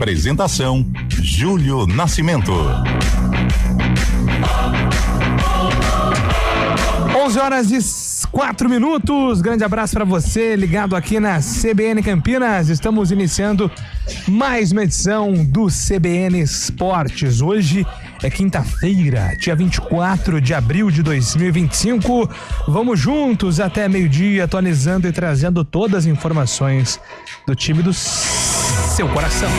Apresentação: Júlio Nascimento. 11h04. Grande abraço para você ligado aqui na CBN Campinas. Estamos iniciando mais uma edição do CBN Esportes. Hoje é quinta-feira, dia 24 de abril de 2025. Vamos juntos até meio-dia, atualizando e trazendo todas as informações do time do seu coração.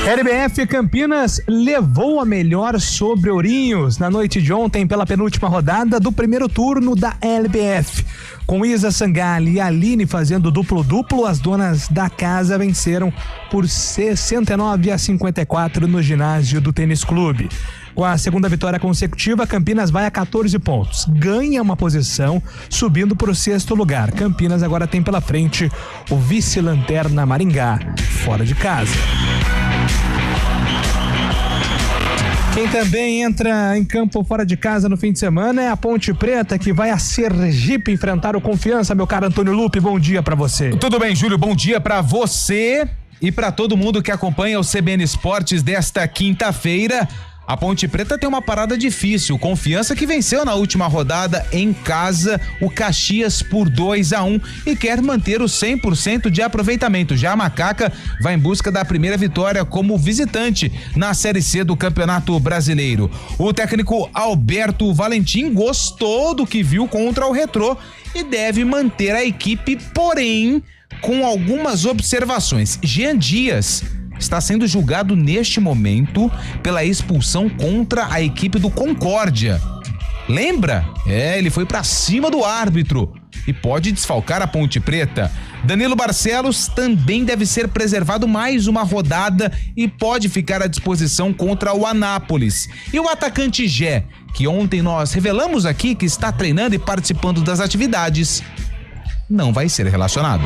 LBF Campinas levou a melhor sobre Ourinhos na noite de ontem pela penúltima rodada do primeiro turno da LBF. Com Isa Sangali e Aline fazendo duplo-duplo, as donas da casa venceram por 69-54 no ginásio do Tênis Clube. Com a segunda vitória consecutiva, Campinas vai a 14 pontos. Ganha uma posição, subindo para o 6º lugar. Campinas agora tem pela frente o vice-lanterna Maringá, fora de casa. Quem também entra em campo fora de casa no fim de semana é a Ponte Preta, que vai a Sergipe enfrentar o Confiança. Meu caro Antônio Lupe, bom dia pra você. Tudo bem, Júlio, bom dia pra você e pra todo mundo que acompanha o CBN Esportes desta quinta-feira. A Ponte Preta tem uma parada difícil. Confiança que venceu na última rodada em casa o Caxias por 2-1 e quer manter o 100% de aproveitamento. Já a Macaca vai em busca da primeira vitória como visitante na Série C do Campeonato Brasileiro. O técnico Alberto Valentim gostou do que viu contra o Retrô e deve manter a equipe, porém com algumas observações. Jean Dias está sendo julgado neste momento pela expulsão contra a equipe do Concórdia. Lembra? Ele foi pra cima do árbitro e pode desfalcar a Ponte Preta. Danilo Barcelos também deve ser preservado mais uma rodada e pode ficar à disposição contra o Anápolis. E o atacante Gé, que ontem nós revelamos aqui que está treinando e participando das atividades, não vai ser relacionado.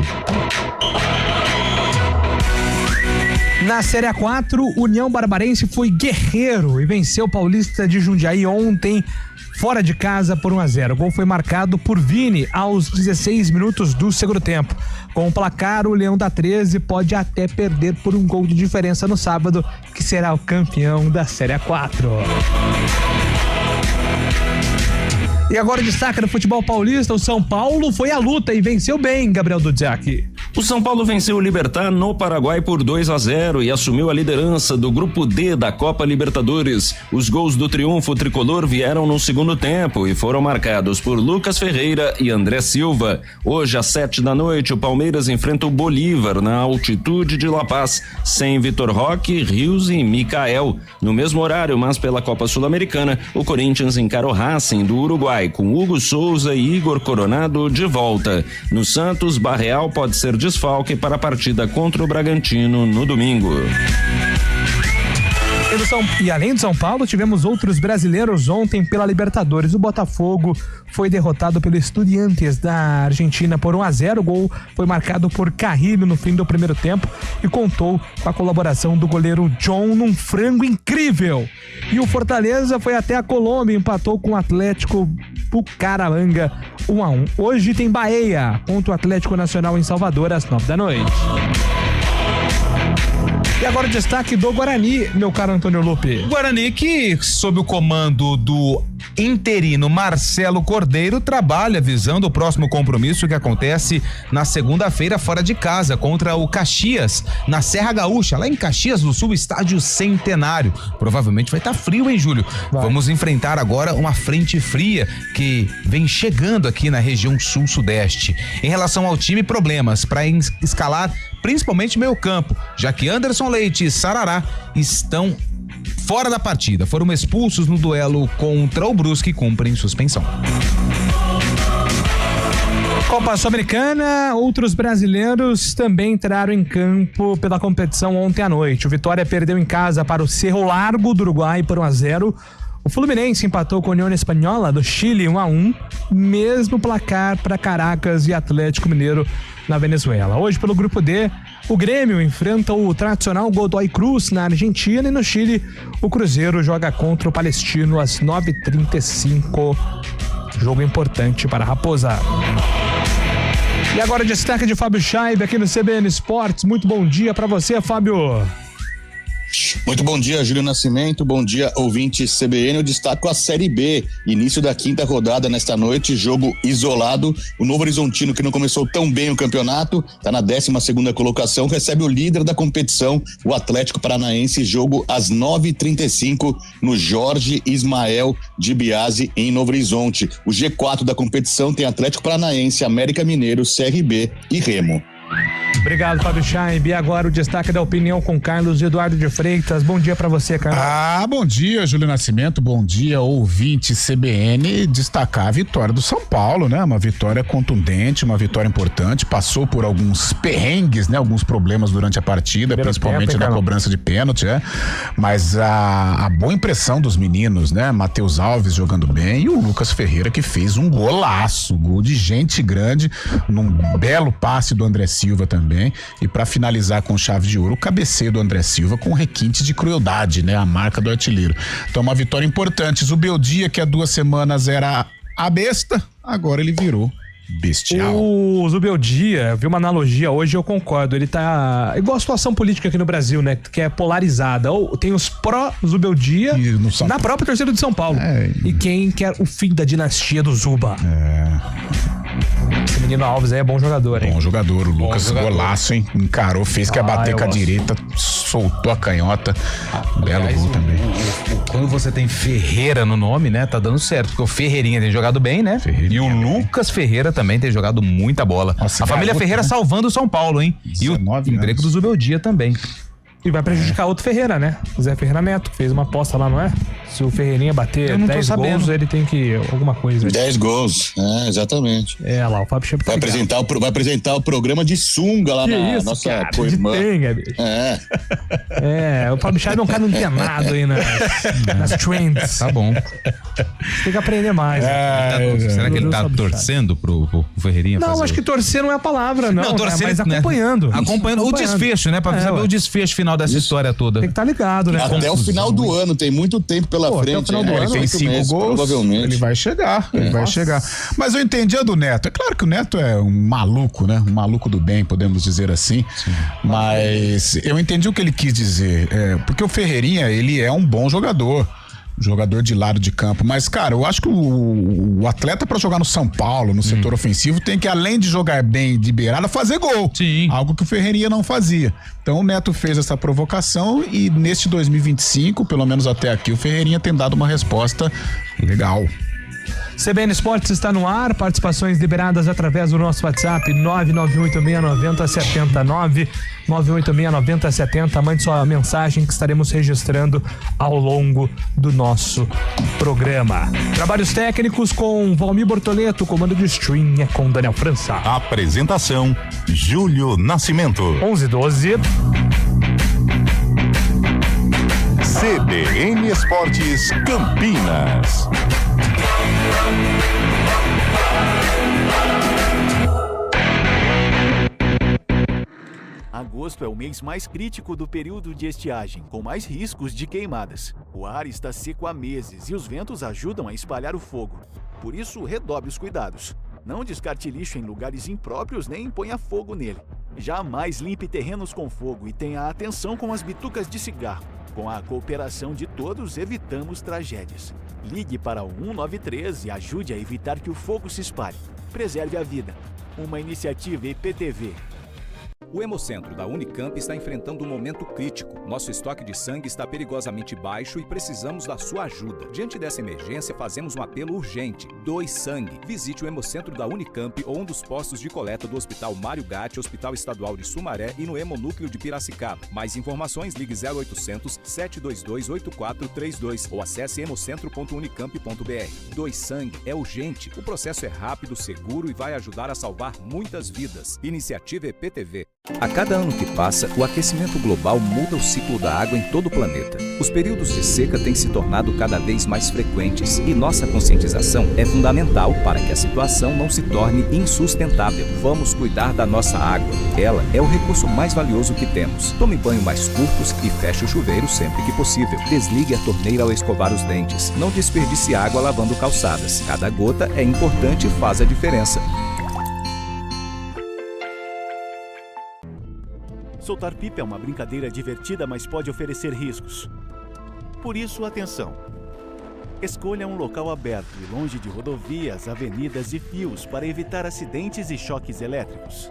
Na Série A4, União Barbarense foi guerreiro e venceu o Paulista de Jundiaí ontem, fora de casa por 1-0. O gol foi marcado por Vini aos 16 minutos do segundo tempo. Com o placar, o Leão da 13 pode até perder por um gol de diferença no sábado, que será o campeão da Série A4. E agora destaca no futebol paulista, o São Paulo foi à luta e venceu bem, Gabriel Dudziak. O São Paulo venceu o Libertad no Paraguai por 2-0 e assumiu a liderança do grupo D da Copa Libertadores. Os gols do triunfo tricolor vieram no segundo tempo e foram marcados por Lucas Ferreira e André Silva. Hoje às 19h, o Palmeiras enfrenta o Bolívar na altitude de La Paz, sem Vitor Roque, Rios e Micael. No mesmo horário, mas pela Copa Sul-Americana, o Corinthians encara o Racing do Uruguai, com Hugo Souza e Igor Coronado de volta. No Santos, Barreal pode ser desfalque para a partida contra o Bragantino no domingo. E além de São Paulo, tivemos outros brasileiros ontem pela Libertadores. O Botafogo foi derrotado pelo Estudiantes da Argentina por 1-0. O gol foi marcado por Carrilho no fim do primeiro tempo e contou com a colaboração do goleiro John num frango incrível. E o Fortaleza foi até a Colômbia e empatou com o Atlético Bucaramanga 1-1. Hoje tem Bahia contra o Atlético Nacional em Salvador às 21h. E agora o destaque do Guarani, meu caro Antônio Lupe. Guarani que, sob o comando do interino Marcelo Cordeiro, trabalha visando o próximo compromisso que acontece na segunda-feira fora de casa contra o Caxias, na Serra Gaúcha, lá em Caxias do Sul, estádio Centenário. Provavelmente vai estar frio, hein, Júlio? Vai. Vamos enfrentar agora uma frente fria que vem chegando aqui na região sul-sudeste. Em relação ao time, problemas para escalar principalmente meio campo, já que Anderson Leite e Sarará estão fora da partida. Foram expulsos no duelo contra o Brusque e cumprem suspensão. Copa Sul-Americana, outros brasileiros também entraram em campo pela competição ontem à noite. O Vitória perdeu em casa para o Cerro Largo do Uruguai por 1-0. O Fluminense empatou com a União Espanhola do Chile 1-1, mesmo placar para Caracas e Atlético Mineiro na Venezuela. Hoje, pelo grupo D, o Grêmio enfrenta o tradicional Godoy Cruz na Argentina e no Chile o Cruzeiro joga contra o Palestino às 9h35. Jogo importante para a Raposa. E agora destaque de Fábio Chaib aqui no CBN Esportes. Muito bom dia para você, Fábio. Muito bom dia, Júlio Nascimento, bom dia, ouvinte CBN. Eu destaco a Série B, início da 5ª rodada nesta noite, jogo isolado. O Novo Horizontino, que não começou tão bem o campeonato, está na 12ª colocação, recebe o líder da competição, o Atlético Paranaense, jogo às 9h35 no Jorge Ismael de Biase, em Novo Horizonte. O G4 da competição tem Atlético Paranaense, América Mineiro, CRB e Remo. Obrigado, Fábio Chaib. E agora o destaque da opinião com Carlos Eduardo de Freitas. Bom dia pra você, Carlos. Bom dia, Júlio Nascimento, bom dia, ouvinte CBN. Destacar a vitória do São Paulo, né? Uma vitória contundente, uma vitória importante, passou por alguns perrengues, né? Alguns problemas durante a partida, principalmente na cobrança de pênalti, mas a boa impressão dos meninos, né? Matheus Alves jogando bem e o Lucas Ferreira, que fez um golaço, gol de gente grande, num belo passe do André Silva também. E para finalizar com chave de ouro, o cabeceio do André Silva com requinte de crueldade, né? A marca do artilheiro. Então, uma vitória importante. Zubeldia, que há 2 semanas era a besta, agora ele virou bestial. O Zubeldia, vi uma analogia hoje, eu concordo. Ele tá igual a situação política aqui no Brasil, né? Que é polarizada. Ou tem os pró-Zubeldia na própria torcida de São Paulo. E quem quer o fim da dinastia do Zuba. Esse menino Alves aí é bom jogador, hein? Bom jogador, o Lucas, golaço, hein? Encarou, fez que ia bater com a direita, soltou a canhota. Belo gol também. Quando você tem Ferreira no nome, né? Tá dando certo, porque o Ferreirinha tem jogado bem, né? E o Lucas Ferreira também tem jogado muita bola. Nossa, a família Ferreira, né? Salvando o São Paulo, hein? E o emprego do Zubeldia também. E vai prejudicar outro Ferreira, né? O Zé Ferreira Neto, que fez uma aposta lá, não é? Se o Ferreirinha bater 10 gols, ele tem que... alguma coisa. 10 gols, exatamente. Lá, o Fábio Chaib vai apresentar o programa de sunga lá na isso, nossa cara, Tenga, bicho. O Fábio Chaib é um cara antenado aí nas trends. Tá bom. Tem que aprender mais. Será que ele tá torcendo pro Ferreirinha? Não, acho que torcer não é a palavra, não. Não, torcer, mas acompanhando. Né? Acompanhando o desfecho, né? Pra saber o desfecho final dessa história toda. Tem que estar ligado, né? Até o final do ano, tem muito tempo pela frente. Até o final do ano, ele tem 5 gols, provavelmente. Ele vai chegar, vai chegar. Mas eu entendi a do Neto. É claro que o Neto é um maluco, né? Um maluco do bem, podemos dizer assim. Sim. Mas eu entendi o que ele quis dizer. Porque o Ferreirinha, ele é um bom jogador de lado de campo, mas cara, eu acho que o atleta para jogar no São Paulo, no setor ofensivo, tem que, além de jogar bem de beirada, fazer gol. Sim. Algo que o Ferreirinha não fazia. Então o Neto fez essa provocação e neste 2025, pelo menos até aqui, o Ferreirinha tem dado uma resposta legal. CBN Esportes está no ar, participações liberadas através do nosso WhatsApp 991869070, 991869070. Mande sua mensagem que estaremos registrando ao longo do nosso programa. Trabalhos técnicos com Valmir Bortoleto, comando de stream é com Daniel França. Apresentação Júlio Nascimento. 11:12. CBN Esportes Campinas. Agosto é o mês mais crítico do período de estiagem, com mais riscos de queimadas. O ar está seco há meses e os ventos ajudam a espalhar o fogo. Por isso, redobre os cuidados. Não descarte lixo em lugares impróprios nem ponha fogo nele. Jamais limpe terrenos com fogo e tenha atenção com as bitucas de cigarro. Com a cooperação de todos, evitamos tragédias. Ligue para o 193 e ajude a evitar que o fogo se espalhe. Preserve a vida. Uma iniciativa IPTV. O Hemocentro da Unicamp está enfrentando um momento crítico. Nosso estoque de sangue está perigosamente baixo e precisamos da sua ajuda. Diante dessa emergência, fazemos um apelo urgente. Doe sangue. Visite o Hemocentro da Unicamp ou um dos postos de coleta do Hospital Mário Gatti, Hospital Estadual de Sumaré e no Hemonúcleo de Piracicaba. Mais informações, ligue 0800 722 8432 ou acesse hemocentro.unicamp.br. Doe sangue é urgente. O processo é rápido, seguro e vai ajudar a salvar muitas vidas. Iniciativa EPTV. A cada ano que passa, o aquecimento global muda o ciclo da água em todo o planeta. Os períodos de seca têm se tornado cada vez mais frequentes e nossa conscientização é fundamental para que a situação não se torne insustentável. Vamos cuidar da nossa água. Ela é o recurso mais valioso que temos. Tome banho mais curtos e feche o chuveiro sempre que possível. Desligue a torneira ao escovar os dentes. Não desperdice água lavando calçadas. Cada gota é importante e faz a diferença. Soltar pipa é uma brincadeira divertida, mas pode oferecer riscos. Por isso, atenção. Escolha um local aberto e longe de rodovias, avenidas e fios para evitar acidentes e choques elétricos.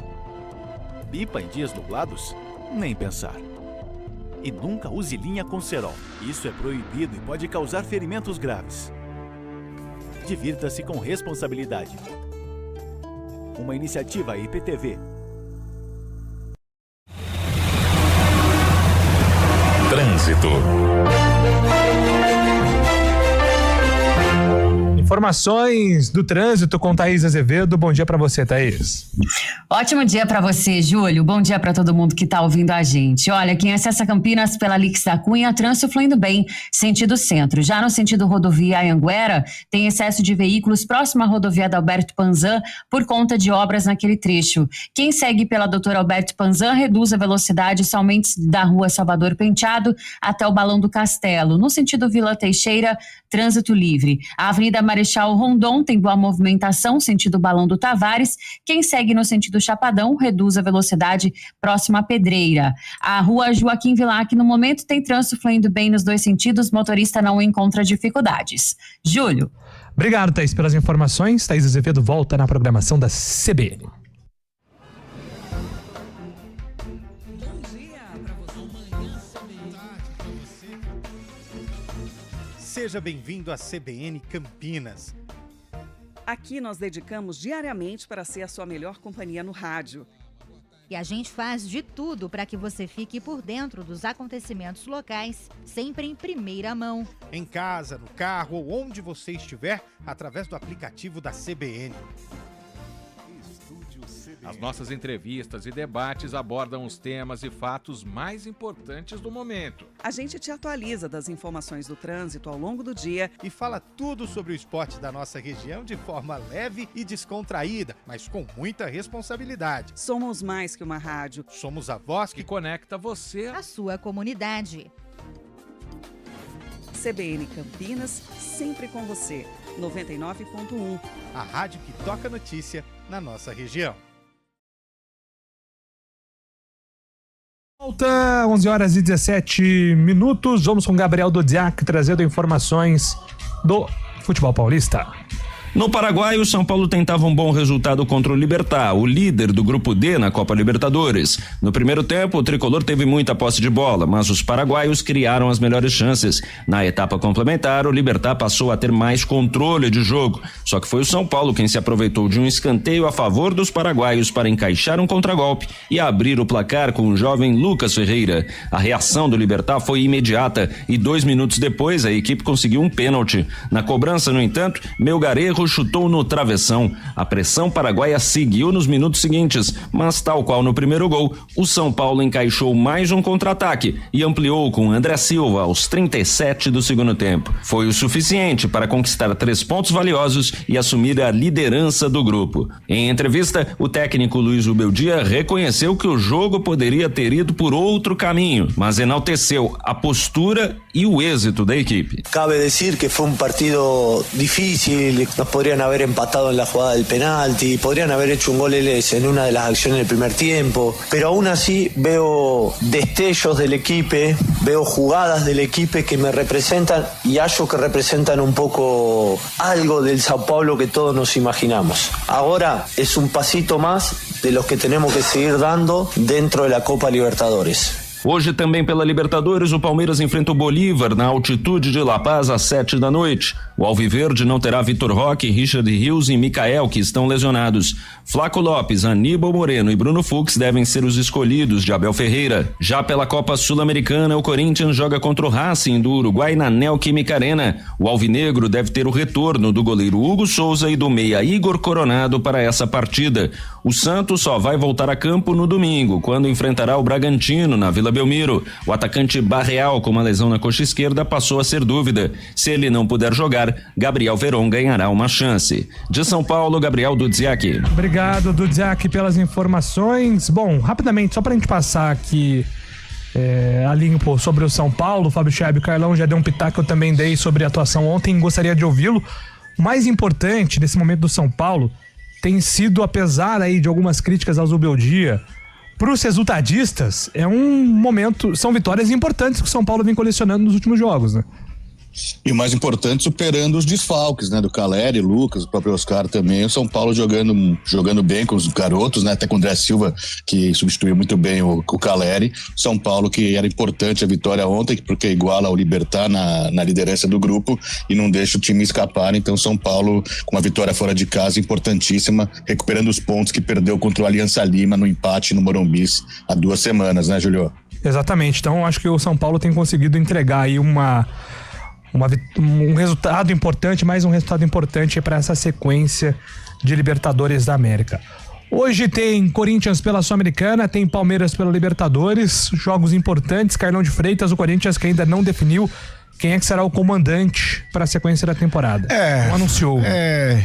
Pipa em dias nublados? Nem pensar. E nunca use linha com cerol. Isso é proibido e pode causar ferimentos graves. Divirta-se com responsabilidade. Uma iniciativa IPTV. Trânsito. Informações do trânsito com Thaís Azevedo. Bom dia para você, Thaís. Ótimo dia para você, Júlio. Bom dia para todo mundo que está ouvindo a gente. Olha, quem acessa Campinas pela Lix da Cunha, trânsito fluindo bem, sentido centro. Já no sentido rodovia Anhanguera, tem excesso de veículos próximo à rodovia da Alberto Panzan por conta de obras naquele trecho. Quem segue pela Doutor Alberto Panzan reduz a velocidade somente da rua Salvador Penteado até o Balão do Castelo. No sentido Vila Teixeira, trânsito livre. A Avenida Marechal Rondon tem boa movimentação, sentido Balão do Tavares. Quem segue no sentido Chapadão reduz a velocidade próxima à Pedreira. A rua Joaquim Vilac, no momento, tem trânsito fluindo bem nos dois sentidos, motorista não encontra dificuldades. Júlio. Obrigado, Thaís, pelas informações. Thaís Azevedo volta na programação da CBN. Seja bem-vindo à CBN Campinas. Aqui nós dedicamos diariamente para ser a sua melhor companhia no rádio. E a gente faz de tudo para que você fique por dentro dos acontecimentos locais, sempre em primeira mão. Em casa, no carro ou onde você estiver, através do aplicativo da CBN. As nossas entrevistas e debates abordam os temas e fatos mais importantes do momento. A gente te atualiza das informações do trânsito ao longo do dia e fala tudo sobre o esporte da nossa região de forma leve e descontraída, mas com muita responsabilidade. Somos mais que uma rádio. Somos a voz que conecta você à sua comunidade. CBN Campinas, sempre com você. 99.1. A rádio que toca notícia na nossa região. Volta, 11 horas e 17 minutos. Vamos com Gabriel Dodiak trazendo informações do futebol paulista. No Paraguai, o São Paulo tentava um bom resultado contra o Libertad, o líder do Grupo D na Copa Libertadores. No primeiro tempo, o tricolor teve muita posse de bola, mas os paraguaios criaram as melhores chances. Na etapa complementar, o Libertad passou a ter mais controle de jogo. Só que foi o São Paulo quem se aproveitou de um escanteio a favor dos paraguaios para encaixar um contragolpe e abrir o placar com o jovem Lucas Ferreira. A reação do Libertad foi imediata e 2 minutos depois a equipe conseguiu um pênalti. Na cobrança, no entanto, Melgarejo chutou no travessão. A pressão paraguaia seguiu nos minutos seguintes, mas tal qual no primeiro gol, o São Paulo encaixou mais um contra-ataque e ampliou com André Silva aos 37 do segundo tempo. Foi o suficiente para conquistar 3 pontos valiosos e assumir a liderança do grupo. Em entrevista, o técnico Luiz Ubeldia reconheceu que o jogo poderia ter ido por outro caminho, mas enalteceu a postura e o êxito da equipe. Cabe decir que foi um partido difícil, podrían haber empatado en la jugada del penalti, podrían haber hecho un gol ellos en una de las acciones del primer tiempo, pero aún así veo destellos del equipo, veo jugadas del equipo que me representan y hallo que representan un poco algo del Sao Paulo que todos nos imaginamos. Ahora es un pasito más de los que tenemos que seguir dando dentro de la Copa Libertadores. Hoje também pela Libertadores, o Palmeiras enfrenta o Bolívar na altitude de La Paz às 7h. O Alviverde não terá Vitor Roque, Richard Rios e Micael, que estão lesionados. Flaco Lopes, Aníbal Moreno e Bruno Fux devem ser os escolhidos de Abel Ferreira. Já pela Copa Sul-Americana, o Corinthians joga contra o Racing do Uruguai na Neoquímica Arena. O alvinegro deve ter o retorno do goleiro Hugo Souza e do meia Igor Coronado para essa partida. O Santos só vai voltar a campo no domingo, quando enfrentará o Bragantino na Vila Belmiro. O atacante Barreal, com uma lesão na coxa esquerda, passou a ser dúvida. Se ele não puder jogar, Gabriel Veron ganhará uma chance. De São Paulo, Gabriel Dudziak. Obrigado, Dudziak, pelas informações. Bom, rapidamente, só pra gente passar aqui a limpo sobre o São Paulo, o Fábio Scheib, o Carlão já deu um pitaco, eu também dei sobre a atuação ontem, gostaria de ouvi-lo. O mais importante desse momento do São Paulo tem sido, apesar aí de algumas críticas ao Zubeldia, para os resultadistas, é um momento, são vitórias importantes que o São Paulo vem colecionando nos últimos jogos, né? E o mais importante, superando os desfalques, né? Do Caleri, Lucas, o próprio Oscar também. O São Paulo jogando bem com os garotos, né? Até com o André Silva, que substituiu muito bem o Caleri. São Paulo, que era importante a vitória ontem, porque iguala o Libertad na liderança do grupo e não deixa o time escapar. Então, São Paulo, com uma vitória fora de casa importantíssima, recuperando os pontos que perdeu contra o Aliança Lima no empate no Morumbi há 2 semanas, né, Julio? Exatamente. Então, acho que o São Paulo tem conseguido entregar aí um resultado importante, mais um resultado importante para essa sequência de Libertadores da América. Hoje tem Corinthians pela Sul-Americana, tem Palmeiras pela Libertadores, jogos importantes. Carlão de Freitas, o Corinthians que ainda não definiu quem é que será o comandante para a sequência da temporada. Não anunciou.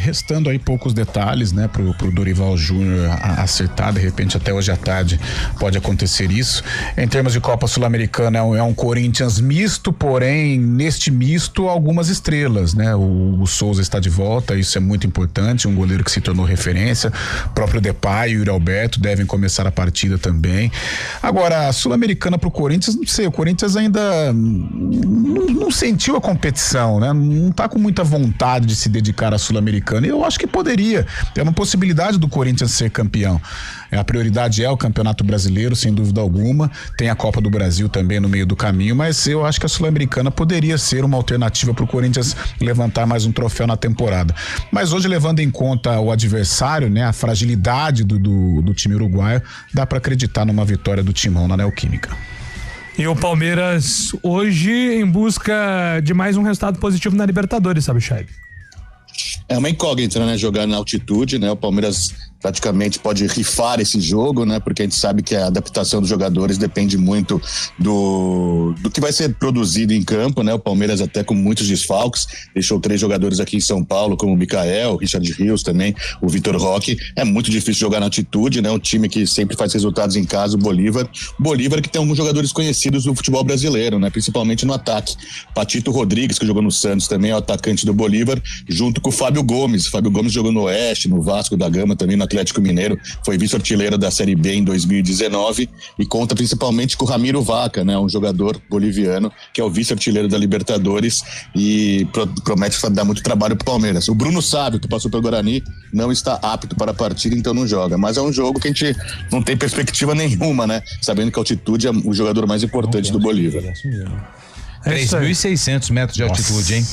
Restando aí poucos detalhes, né, pro Dorival Júnior acertar, de repente até hoje à tarde pode acontecer isso. Em termos de Copa Sul-Americana, é um Corinthians misto, porém, neste misto, algumas estrelas, né? O Souza está de volta, isso é muito importante, um goleiro que se tornou referência, o próprio Depay e o Yuri Alberto devem começar a partida também. Agora, a Sul-Americana pro Corinthians, não sei, o Corinthians ainda não sentiu a competição, né? Não tá com muita vontade de se dedicar à Sul-Americana. E eu acho que poderia. É uma possibilidade do Corinthians ser campeão. A prioridade é o Campeonato Brasileiro, sem dúvida alguma. Tem a Copa do Brasil também no meio do caminho, mas eu acho que a Sul-Americana poderia ser uma alternativa para o Corinthians levantar mais um troféu na temporada. Mas hoje, levando em conta o adversário, né, a fragilidade do time uruguaio, dá para acreditar numa vitória do Timão na Neoquímica. E o Palmeiras hoje em busca de mais um resultado positivo na Libertadores, sabe, Scheib? É uma incógnita, né? Jogar na altitude, né? O Palmeiras praticamente pode rifar esse jogo, né? Porque a gente sabe que a adaptação dos jogadores depende muito do que vai ser produzido em campo, né? O Palmeiras até com muitos desfalques, deixou 3 jogadores aqui em São Paulo, como o Micael, o Richard Rios também, o Vitor Roque. É muito difícil jogar na altitude, né? Um time que sempre faz resultados em casa, o Bolívar. Bolívar que tem alguns jogadores conhecidos no futebol brasileiro, né? Principalmente no ataque. Patito Rodrigues, que jogou no Santos também, é o atacante do Bolívar, junto com o Fábio Gomes. Fábio Gomes jogou no Oeste, no Vasco da Gama, também no Atlético Mineiro, foi vice-artilheiro da Série B em 2019 e conta principalmente com o Ramiro Vaca, né, um jogador boliviano que é o vice-artilheiro da Libertadores e promete dar muito trabalho pro Palmeiras. O Bruno Sávio, que passou pelo Guarani, não está apto para a partida, então não joga, mas é um jogo que a gente não tem perspectiva nenhuma, né, sabendo que a altitude é o jogador mais importante do Bolívar. 3.600 metros de altitude, hein?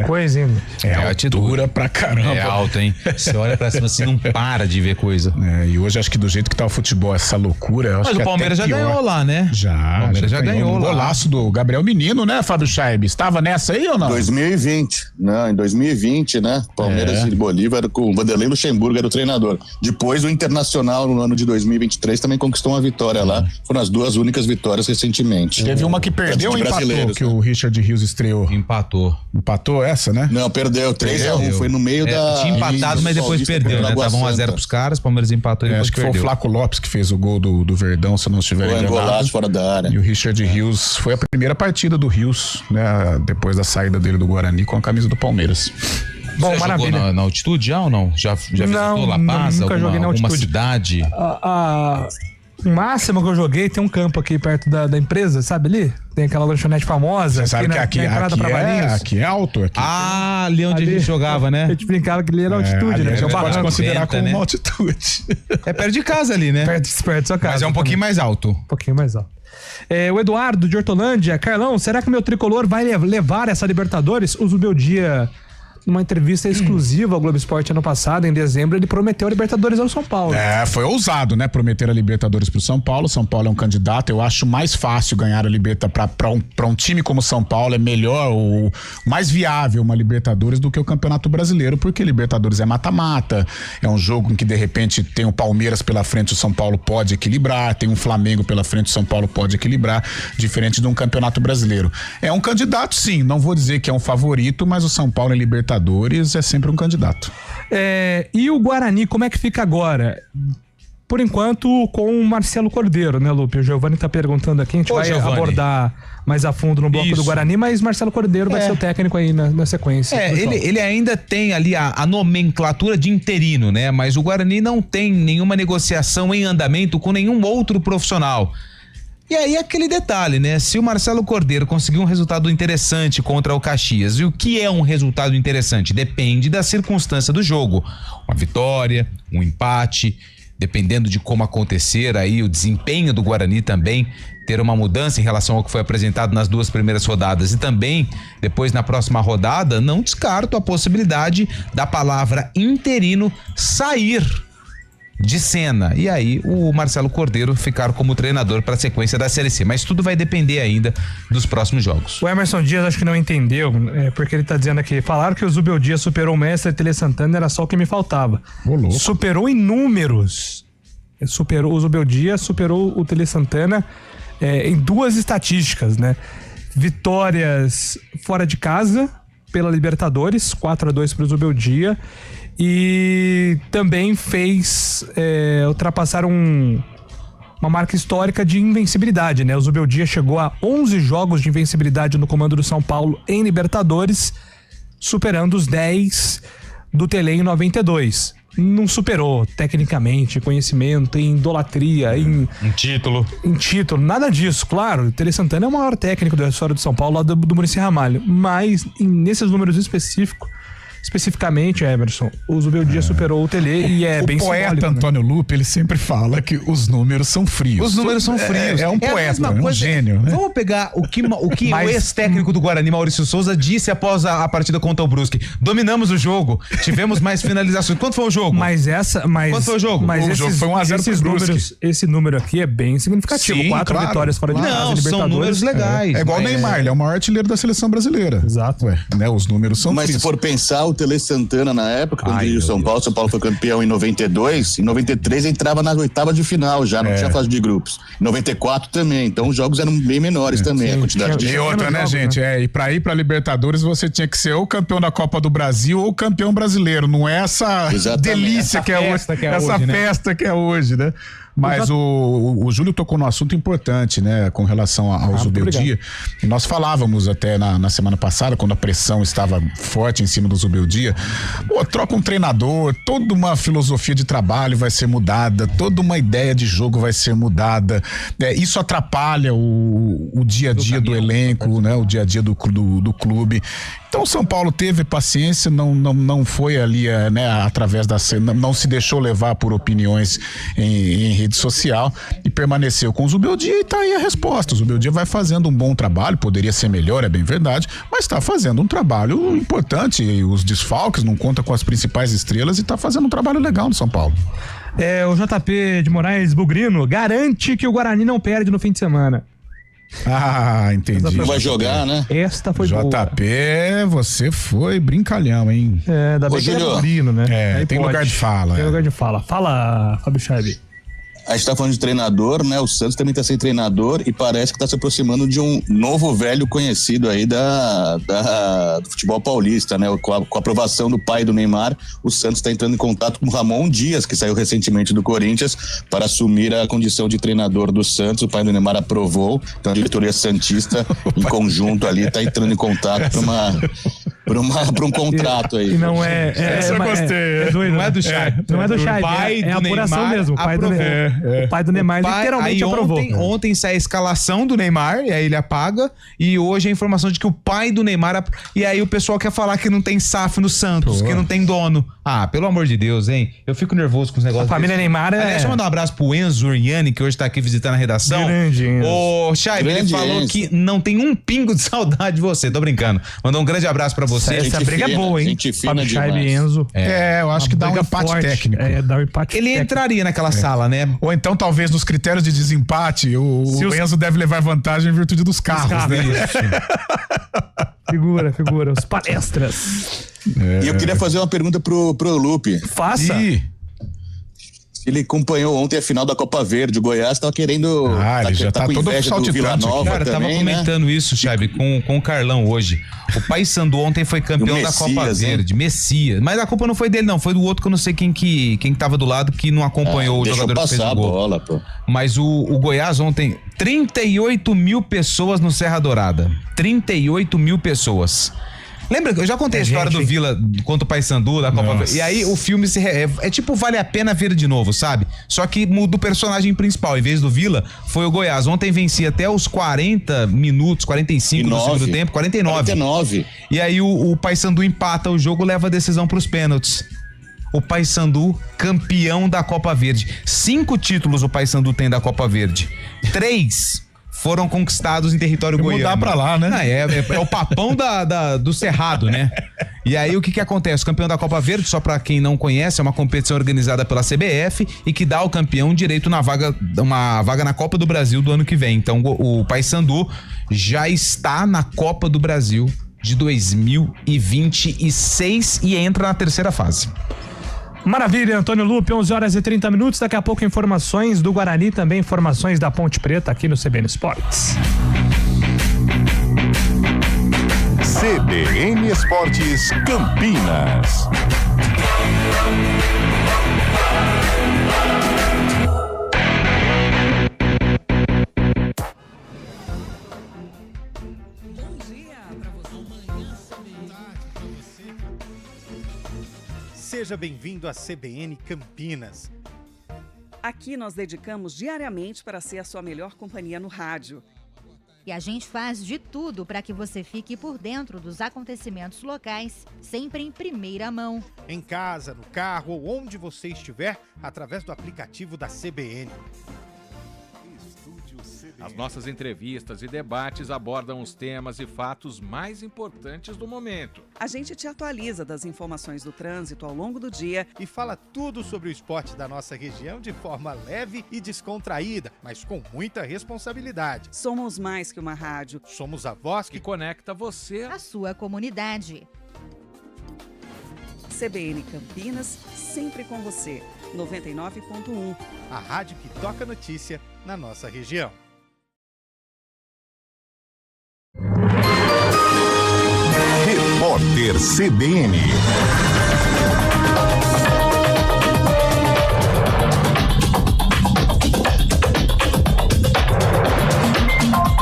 Coisa, hein? É altura pra caramba. É alto, hein? Você olha pra cima assim, não para de ver coisa. E hoje acho que do jeito que tá o futebol, essa loucura, eu acho que o Palmeiras já ganhou lá, né? Já. O Palmeiras já ganhou lá. Golaço do Gabriel Menino, né, Fábio Scheib? Estava nessa aí ou não? 2020, não, em 2020, né? Palmeiras e Bolívar, com o Vanderlei Luxemburgo era o treinador. Depois o Internacional, no ano de 2023, também conquistou uma vitória lá. Foram as 2 únicas vitórias recentemente. Teve uma que perdeu ou empatou, que o Richard Rios estreou. Empatou essa, né? Não, perdeu 3-1, foi no meio da... Tinha empatado, mas depois perdeu, né? Tava 1-0 pros caras, Palmeiras empatou e depois acho que perdeu. foi o Flaco Lopes que fez o gol do Verdão, se eu não estiver enganado. Foi um golaço fora da área. E o Richard Rios, foi a primeira partida do Rios, né? Depois da saída dele do Guarani com a camisa do Palmeiras. Bom, você maravilha. Jogou na altitude já ou não? Já visitou La Paz, nunca joguei na altitude. Cidade? O máximo que eu joguei tem um campo aqui perto da empresa, sabe ali? Tem aquela lanchonete famosa. Você sabe que aqui é alto. Ali onde a gente jogava, né? A gente brincava que ali era altitude, né? A gente pode considerar como uma altitude. É perto de casa ali, né? Perto da sua casa. Mas é um pouquinho mais alto. Um pouquinho mais alto. O Eduardo de Hortolândia, Carlão, será que o meu tricolor vai levar essa Libertadores? O Zubeldia, numa entrevista exclusiva ao Globo Esporte ano passado, em dezembro, ele prometeu a Libertadores ao São Paulo. Foi ousado, né? Prometer a Libertadores pro São Paulo. São Paulo é um candidato. Eu acho mais fácil ganhar a Libertadores pra um time como São Paulo. É melhor ou mais viável uma Libertadores do que o Campeonato Brasileiro, porque Libertadores é mata-mata. É um jogo em que de repente tem o Palmeiras pela frente, o São Paulo pode equilibrar. Tem um Flamengo pela frente, o São Paulo pode equilibrar. Diferente de um Campeonato Brasileiro. É um candidato, sim. Não vou dizer que é um favorito, mas o São Paulo em Libertadores é sempre um candidato. E o Guarani, como é que fica agora? Por enquanto, com o Marcelo Cordeiro, né, Lupe? O Giovani tá perguntando aqui, a gente vai abordar mais a fundo no bloco do Guarani, mas Marcelo Cordeiro vai ser o técnico aí na sequência. Ele ainda tem ali a nomenclatura de interino, né? Mas o Guarani não tem nenhuma negociação em andamento com nenhum outro profissional. E aí aquele detalhe, né? Se o Marcelo Cordeiro conseguir um resultado interessante contra o Caxias, e o que é um resultado interessante? Depende da circunstância do jogo. Uma vitória, um empate, dependendo de como acontecer aí o desempenho do Guarani também, ter uma mudança em relação ao que foi apresentado nas 2 primeiras rodadas e também depois na próxima rodada, não descarto a possibilidade da palavra interino sair de cena, e aí o Marcelo Cordeiro ficar como treinador para a sequência da Série C, mas tudo vai depender ainda dos próximos jogos. O Emerson Dias acho que não entendeu, porque ele tá dizendo aqui, falaram que o Zubeldia superou o mestre Tele Santana, era só o que me faltava. Superou em números, o Zubeldia superou o Tele Santana em 2 estatísticas, né? Vitórias fora de casa pela Libertadores, 4-2 pro Zubeldia, e também fez ultrapassar uma marca histórica de invencibilidade, né? O Zubeldia chegou a 11 jogos de invencibilidade no comando do São Paulo em Libertadores, superando os 10 do Tele em 92. Não superou tecnicamente, conhecimento, em idolatria, em título, nada disso. Claro, o Tele Santana é o maior técnico da história do São Paulo, lá do Muricy Ramalho, mas nesses números especificamente, Emerson, o Zubeldia superou o Tele e bem simbólico. O poeta Antônio Lupe, ele sempre fala que os números são frios. Os números são frios. É um poeta, um gênio, né? Vamos pegar o que o ex-técnico do Guarani, Maurício Souza, disse após a partida contra o Brusque. Dominamos o jogo, tivemos mais finalizações. Quanto foi o jogo? Quanto foi o jogo? Mas o jogo foi 1-0 pro Brusque. Esse número aqui é bem significativo. Sim, 4 vitórias fora de casa. Não, são números legais. É igual o Neymar, ele é o maior artilheiro da seleção brasileira. Exato. Os números são frios. Mas se for pensar, o Tele Santana na época, quando dirigiu São Paulo foi campeão em 92, em 93 entrava nas oitavas de final já, não tinha fase de grupos. Em 94 também, então os jogos eram bem menores também, a quantidade de jogos. E outra, né, gente, e pra ir pra Libertadores você tinha que ser ou campeão da Copa do Brasil ou campeão brasileiro, não é essa delícia que é hoje, essa festa que é hoje, né? Mas o Júlio tocou num assunto importante, né, com relação ao Zubeldia. E nós falávamos até na semana passada, quando a pressão estava forte em cima do Zubeldia. Troca um treinador, toda uma filosofia de trabalho vai ser mudada, toda uma ideia de jogo vai ser mudada. Isso atrapalha o dia a dia do elenco, né, o dia a dia do clube. Então o São Paulo teve paciência, não foi ali, né, através não se deixou levar por opiniões em rede social e permaneceu com o Zubeldia, e tá aí a resposta. O Zubeldia vai fazendo um bom trabalho, poderia ser melhor, é bem verdade, mas está fazendo um trabalho importante. Os desfalques, não conta com as principais estrelas e tá fazendo um trabalho legal no São Paulo. O JP de Moraes Bugrino garante que o Guarani não perde no fim de semana. Entendi. Não vai jogar, né? Esta foi JP, boa. Você foi brincalhão, hein? Da Bugrino, né? Tem lugar de fala. Tem lugar de fala. Fala, Fábio Chaib. A gente tá falando de treinador, né? O Santos também tá sem treinador e parece que tá se aproximando de um novo velho conhecido aí do futebol paulista, né? Com a aprovação do pai do Neymar, o Santos tá entrando em contato com o Ramon Dias, que saiu recentemente do Corinthians, para assumir a condição de treinador do Santos. O pai do Neymar aprovou, então a diretoria santista, em conjunto ali, tá entrando em contato Pra um contrato aí. E não é. Eu gostei. Doido. Não é do Chay. Não é do Chay. pai É a do apuração Neymar mesmo. O pai do Neymar literalmente aprovou. Ontem sai a escalação do Neymar, e aí ele apaga. E hoje a informação de que o pai do Neymar. E aí o pessoal quer falar que não tem SAF no Santos, que não tem dono. Ah, pelo amor de Deus, hein? Eu fico nervoso com os negócios. A família Neymar é. Deixa eu mandar um abraço pro Enzo Uriani, que hoje tá aqui visitando a redação. Grande Enzo. Ô, Chay, ele falou Enzo. que não tem um pingo de saudade de você. Tô brincando. Mandou um grande abraço pra você. Essa briga é boa, hein? Gente fina Fábio Chay e demais. Enzo. Eu acho que dá um empate técnico. Dá um empate Ele técnico. entraria naquela sala, né? Ou então, talvez, nos critérios de desempate, o Enzo deve levar vantagem em virtude dos carros, né? Figura. Os palestras. E eu queria fazer uma pergunta pro Lupe. Faça. Ele acompanhou ontem a final da Copa Verde. O Goiás tava querendo. Ele já tá com todo inveja do saltitante Vila aqui. Nova Cara, também, tava comentando isso, Chabe, com o Carlão hoje. O Paysandu ontem foi campeão da Copa Verde. Messias. Mas a culpa não foi dele, não. Foi do outro que eu não sei quem tava do lado que não acompanhou o jogador que fez o gol. Bola, pô. Mas o Goiás ontem, 38 mil pessoas no Serra Dourada. 38 mil pessoas. Lembra? Eu já contei a história do Vila contra o Paysandu da Copa Verde. E aí o filme é tipo Vale a Pena Ver de Novo, sabe? Só que muda o personagem principal. Em vez do Vila, foi o Goiás. Ontem vencia até os 40 minutos, 45 no segundo tempo, 49. E aí o Paysandu empata o jogo, leva a decisão pros pênaltis. O Paysandu, campeão da Copa Verde. 5 títulos o Paysandu tem da Copa Verde. 3 foram conquistados em território goiano. Mudar pra lá, né? É o papão do Cerrado, né? E aí o que acontece? O campeão da Copa Verde, só pra quem não conhece, é uma competição organizada pela CBF e que dá ao campeão direito uma vaga na Copa do Brasil do ano que vem. Então o Paysandu já está na Copa do Brasil de 2026 e entra na terceira fase. Maravilha, Antônio Lupe, 11h30. Daqui a pouco informações do Guarani, também informações da Ponte Preta aqui no CBN Esportes. CBN Esportes Campinas. Seja bem-vindo à CBN Campinas. Aqui nós dedicamos diariamente para ser a sua melhor companhia no rádio. E a gente faz de tudo para que você fique por dentro dos acontecimentos locais, sempre em primeira mão. Em casa, no carro ou onde você estiver, através do aplicativo da CBN. As nossas entrevistas e debates abordam os temas e fatos mais importantes do momento. A gente te atualiza das informações do trânsito ao longo do dia e fala tudo sobre o esporte da nossa região de forma leve e descontraída, mas com muita responsabilidade. Somos mais que uma rádio. Somos a voz que conecta você à sua comunidade. CBN Campinas, sempre com você. 99.1. A rádio que toca notícia na nossa região. Repórter CBN.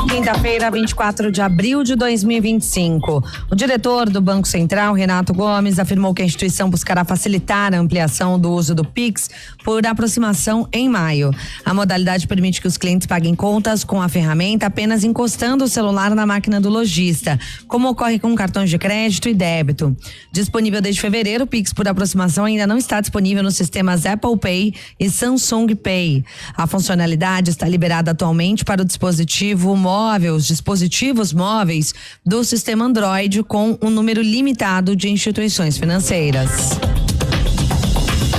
Quinta-feira, 24 de abril de 2025. O diretor do Banco Central, Renato Gomes, afirmou que a instituição buscará facilitar a ampliação do uso do Pix por aproximação em maio. A modalidade permite que os clientes paguem contas com a ferramenta apenas encostando o celular na máquina do lojista, como ocorre com cartões de crédito e débito. Disponível desde fevereiro, o Pix por aproximação ainda não está disponível nos sistemas Apple Pay e Samsung Pay. A funcionalidade está liberada atualmente para o dispositivo móvel, os dispositivos móveis do sistema Android, com um número limitado de instituições financeiras.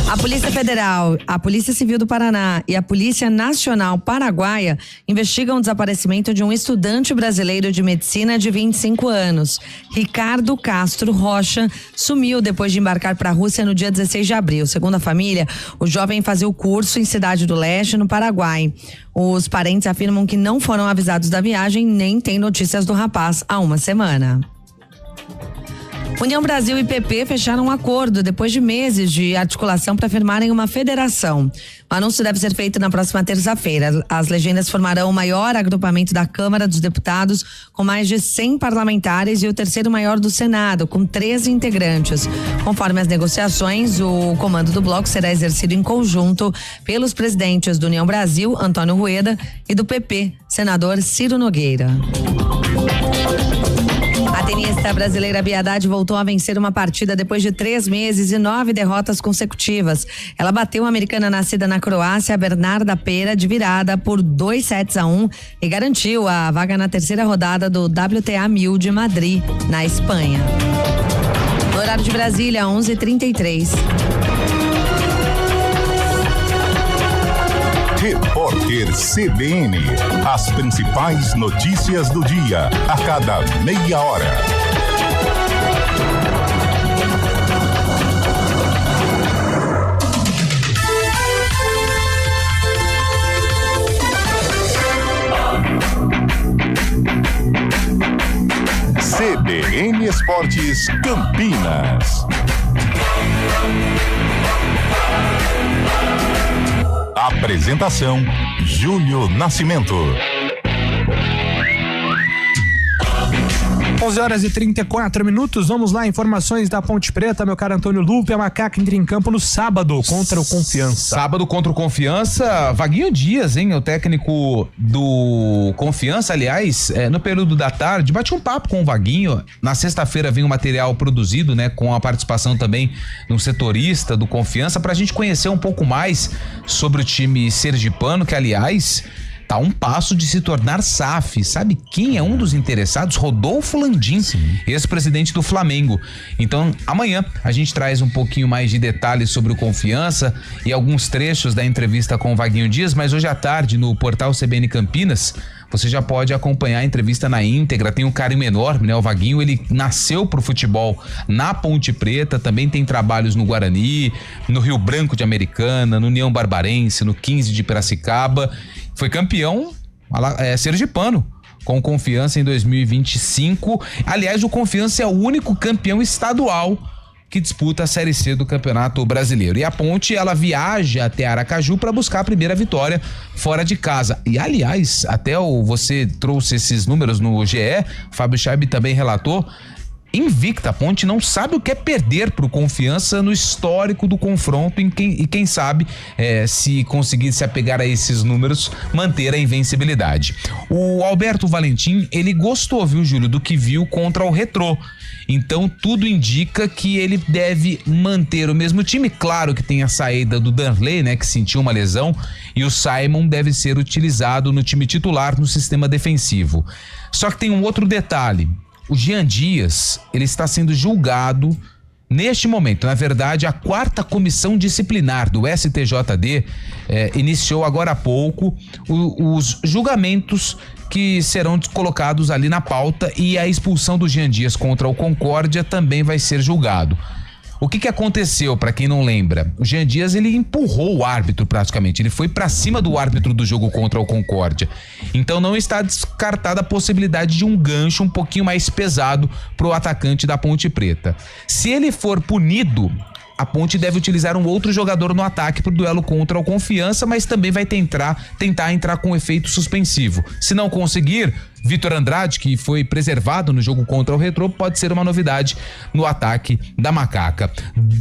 A Polícia Federal, a Polícia Civil do Paraná e a Polícia Nacional Paraguaia investigam o desaparecimento de um estudante brasileiro de medicina de 25 anos. Ricardo Castro Rocha sumiu depois de embarcar para a Rússia no dia 16 de abril. Segundo a família, o jovem fazia o curso em Cidade do Leste, no Paraguai. Os parentes afirmam que não foram avisados da viagem nem têm notícias do rapaz há uma semana. O União Brasil e PP fecharam um acordo depois de meses de articulação para firmarem uma federação. O anúncio deve ser feito na próxima terça-feira. As legendas formarão o maior agrupamento da Câmara dos Deputados, com mais de 100 parlamentares, e o terceiro maior do Senado, com 13 integrantes. Conforme as negociações, o comando do bloco será exercido em conjunto pelos presidentes do União Brasil, Antônio Rueda, e do PP, senador Ciro Nogueira. A tenista brasileira Bia Haddad voltou a vencer uma partida depois de 3 meses e 9 derrotas consecutivas. Ela bateu a americana nascida na Croácia, Bernarda Pera, de virada por 2-1 e garantiu a vaga na terceira rodada do WTA 1000 de Madrid, na Espanha. No horário de Brasília, 11h33. Repórter CBN. As principais notícias do dia, a cada meia hora. CBN Esportes Campinas. Apresentação: Júlio Nascimento. 11h34. Vamos lá, informações da Ponte Preta, meu caro Antônio Lupe. A Macaca entra em campo no sábado contra o Confiança. Sábado contra o Confiança, Vaguinho Dias, hein? O técnico do Confiança, aliás, no período da tarde, bati um papo com o Vaguinho. Na sexta-feira vem o material produzido, né? Com a participação também de um setorista do Confiança, pra gente conhecer um pouco mais sobre o time sergipano, que aliás tá um passo de se tornar SAF. Sabe quem é um dos interessados? Rodolfo Landim, ex-presidente do Flamengo. Então, amanhã a gente traz um pouquinho mais de detalhes sobre o Confiança e alguns trechos da entrevista com o Vaguinho Dias, mas hoje à tarde no portal CBN Campinas você já pode acompanhar a entrevista na íntegra. Tem um carinho enorme, né? O Vaguinho, ele nasceu pro futebol na Ponte Preta, também tem trabalhos no Guarani, no Rio Branco de Americana, no União Barbarense, no 15 de Piracicaba. Foi campeão sergipano com Confiança em 2025. Aliás, o Confiança é o único campeão estadual que disputa a Série C do Campeonato Brasileiro. E a Ponte, ela viaja até Aracaju para buscar a primeira vitória fora de casa. E, aliás, você trouxe esses números no GE, Fábio Chaib também relatou, invicta. A Ponte não sabe o que é perder pro Confiança no histórico do confronto e quem sabe, se conseguir se apegar a esses números, manter a invencibilidade. O Alberto Valentim, ele gostou, viu, Júlio, do que viu contra o Retrô. Então tudo indica que ele deve manter o mesmo time. Claro que tem a saída do Danley, né, que sentiu uma lesão, e o Simon deve ser utilizado no time titular no sistema defensivo. Só que tem um outro detalhe. O Jean Dias, ele está sendo julgado neste momento. Na verdade, a 4ª comissão disciplinar do STJD iniciou agora há pouco os julgamentos que serão colocados ali na pauta, e a expulsão do Jean Dias contra o Concórdia também vai ser julgado. O que aconteceu, para quem não lembra? O Jean Dias, ele empurrou o árbitro praticamente, ele foi para cima do árbitro do jogo contra o Concórdia. Então não está descartada a possibilidade de um gancho um pouquinho mais pesado pro atacante da Ponte Preta. Se ele for punido, a Ponte deve utilizar um outro jogador no ataque pro duelo contra o Confiança, mas também vai tentar entrar com efeito suspensivo. Se não conseguir, Vitor Andrade, que foi preservado no jogo contra o Retrô, pode ser uma novidade no ataque da Macaca.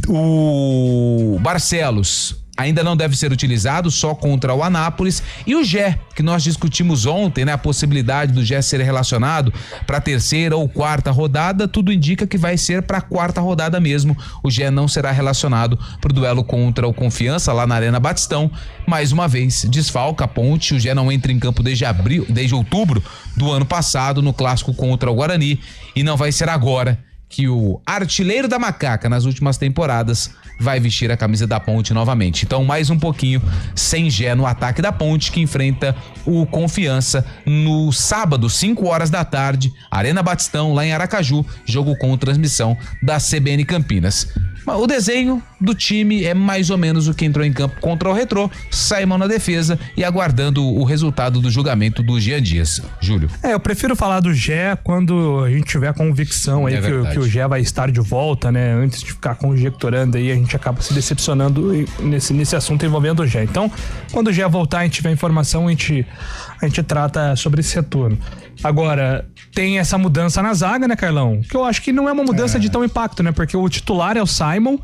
O Barcelos ainda não deve ser utilizado, só contra o Anápolis. E o Gé, que nós discutimos ontem, né? A possibilidade do Gé ser relacionado para a terceira ou quarta rodada, tudo indica que vai ser para a quarta rodada mesmo. O Gé não será relacionado para o duelo contra o Confiança lá na Arena Batistão. Mais uma vez, desfalca a Ponte. O Gé não entra em campo desde outubro do ano passado no clássico contra o Guarani, e não vai ser agora que o artilheiro da Macaca nas últimas temporadas vai vestir a camisa da Ponte novamente. Então, mais um pouquinho sem Gé no ataque da Ponte, que enfrenta o Confiança no sábado, 5 horas da tarde, Arena Batistão, lá em Aracaju, jogo com transmissão da CBN Campinas. O desenho do time é mais ou menos o que entrou em campo contra o Retrô, Simon na defesa e aguardando o resultado do julgamento do Jean Dias. Júlio. Eu prefiro falar do Gé quando a gente tiver convicção aí que o Gé vai estar de volta, né? Antes de ficar conjecturando aí, a gente acaba se decepcionando nesse assunto envolvendo o Gé. Então, quando o Gé voltar, a gente tiver informação, a gente trata sobre esse retorno. Agora, tem essa mudança na zaga, né, Carlão? Que eu acho que não é uma mudança de tão impacto, né? Porque o titular é o Simon,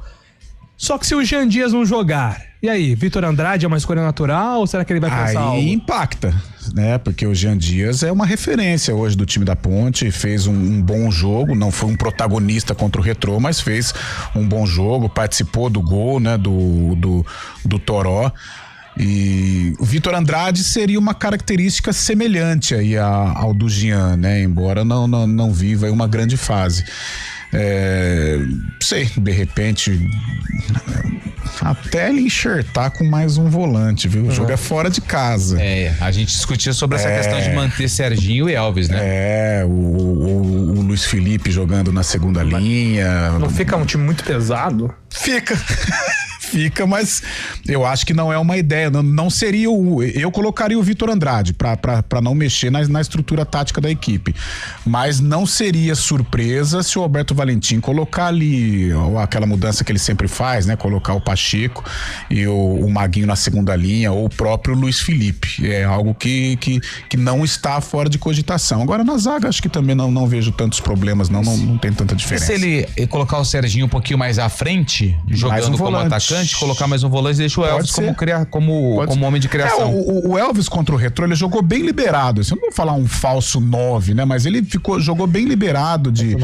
só que se o Jean Dias não jogar, e aí, Vitor Andrade é uma escolha natural ou será que ele vai pensar algo? Aí impacta, né? Porque o Jean Dias é uma referência hoje do time da Ponte, fez um bom jogo, não foi um protagonista contra o Retrô, mas fez um bom jogo, participou do gol, né? Do Toró. E o Vitor Andrade seria uma característica semelhante aí ao do Jean, né? Embora não viva aí uma grande fase. Sei, de repente até ele enxertar com mais um volante, viu? O jogo é fora de casa. A gente discutia sobre essa questão de manter Serginho e Elvis, né? O Luiz Felipe jogando na segunda linha. Não fica um time muito pesado? Fica, mas eu acho que não é uma ideia, não seria eu colocaria o Vitor Andrade pra não mexer na estrutura tática da equipe, mas não seria surpresa se o Alberto Valentim colocar ali aquela mudança que ele sempre faz, né, colocar o Pacheco e o Maguinho na segunda linha ou o próprio Luiz Felipe, é algo que não está fora de cogitação. Agora na zaga acho que também não vejo tantos problemas, não tem tanta diferença. E se ele colocar o Serginho um pouquinho mais à frente, jogando como atacante, colocar mais um volante e deixa o Elvis como homem de criação. O Elvis contra o Retrô, ele jogou bem liberado. Eu não vou falar um falso 9, né? Mas ele jogou bem liberado de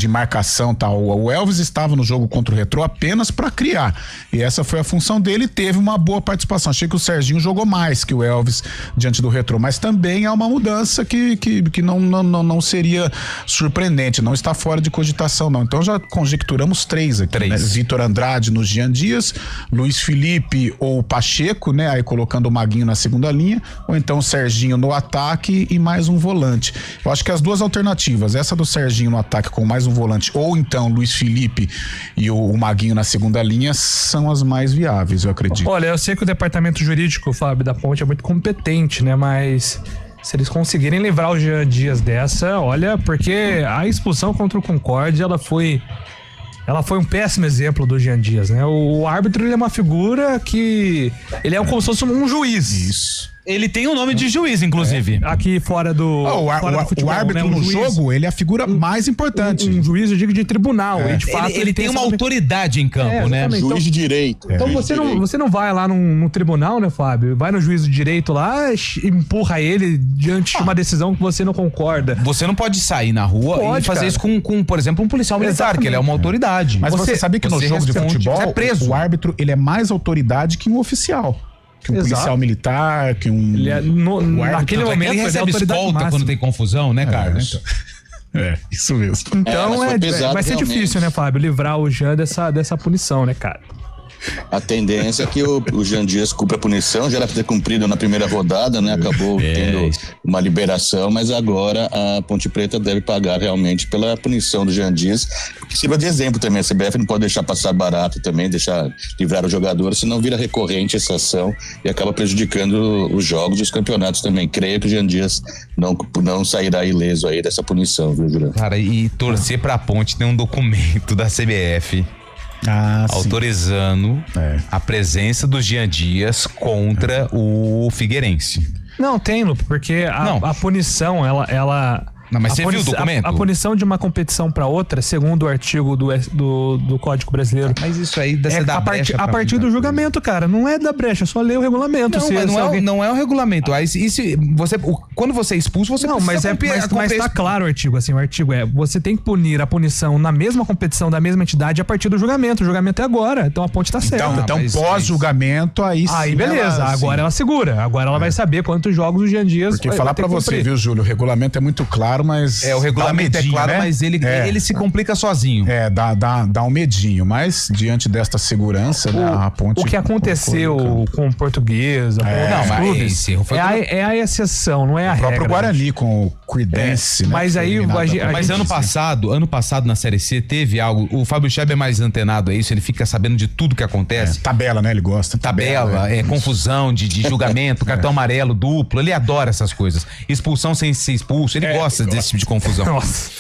marcação e tal. O Elvis estava no jogo contra o Retrô apenas para criar. E essa foi a função dele, teve uma boa participação. Achei que o Serginho jogou mais que o Elvis diante do Retrô, mas também é uma mudança que não seria surpreendente, não está fora de cogitação, não. Então já conjecturamos 3 aqui, né? Vitor Andrade no Jean Dias, Luiz Felipe ou Pacheco, né? Aí colocando o Maguinho na segunda linha, ou então o Serginho no ataque e mais um volante. Eu acho que as duas alternativas, essa do Serginho no ataque com mais um volante, ou então Luiz Felipe e o Maguinho na segunda linha, são as mais viáveis, eu acredito. Olha, eu sei que o departamento jurídico, Fábio, da Ponte é muito competente, né? Mas se eles conseguirem livrar o Jean Dias dessa, olha, porque a expulsão contra o Concórdia, ela foi um péssimo exemplo do Jean Dias, né? O árbitro, ele é uma figura que ele é como se fosse um juiz. Isso. Ele tem o nome de juiz, inclusive. Aqui fora do futebol, o árbitro, né? No jogo, ele é a figura mais importante. Um juiz, eu digo, de tribunal. De fato, ele tem uma autoridade em campo, né? Juiz de direito. Então você não vai lá no tribunal, né, Fábio? Vai no juiz de direito lá, empurra ele diante de uma decisão que você não concorda. Você não pode sair na rua e fazer isso com, por exemplo, um policial militar, que ele é uma autoridade. Mas você sabia que no jogo de futebol, é preso. O árbitro, ele é mais autoridade que um oficial. Que um policial militar, que um... naquele momento ele recebe escolta quando tem confusão, né, Carlos? Isso mesmo. Então vai ser difícil, né, Fábio, livrar o Jean dessa punição, né, cara? A tendência é que o Jean Dias cumpra a punição, já era pra ter cumprido na primeira rodada, né? Acabou tendo uma liberação, mas agora a Ponte Preta deve pagar realmente pela punição do Jean Dias, que sirva de exemplo também. A CBF não pode deixar passar barato também, deixar livrar o jogador, senão vira recorrente essa ação e acaba prejudicando os jogos e os campeonatos também. Creio que o Jean Dias não sairá ileso aí dessa punição, viu, Juliano? Cara, e torcer pra Ponte tem um documento da CBF autorizando a presença do Jean Dias contra o Figueirense. Não, tem, Lupo, porque a punição, ela Não, mas você viu o documento? A punição de uma competição para outra, segundo o artigo do Código Brasileiro. Mas isso aí deve ser da brecha. A partir do julgamento, cara. Não é da brecha, é só ler o regulamento. Não é o regulamento. Aí, quando você é expulso, você precisa mas tá claro o artigo. Assim, o artigo você tem que punir a punição na mesma competição, da mesma entidade, a partir do julgamento. O julgamento é agora. Então a ponte tá certa. Então pós-julgamento, aí beleza. Agora ela segura. Agora ela vai saber quantos jogos o Jean Dias Porque falar pra você, viu, Júlio? O regulamento é muito claro. claro, mas... O regulamento é claro, né? Mas ele se complica sozinho. Dá um medinho, mas diante desta segurança, né, a Ponte... O que aconteceu com o Portuguesa, com os clubes, é a exceção, não é a regra. O próprio Guarani com o Credense, né? Mas aí... Mas ano passado na Série C teve algo, o Fábio Scheb é mais antenado a isso, ele fica sabendo de tudo que acontece. Tabela, né? Ele gosta. Tabela, confusão de julgamento, cartão amarelo duplo, ele adora essas coisas. Expulsão sem ser expulso, ele gosta desse tipo de confusão. Nossa.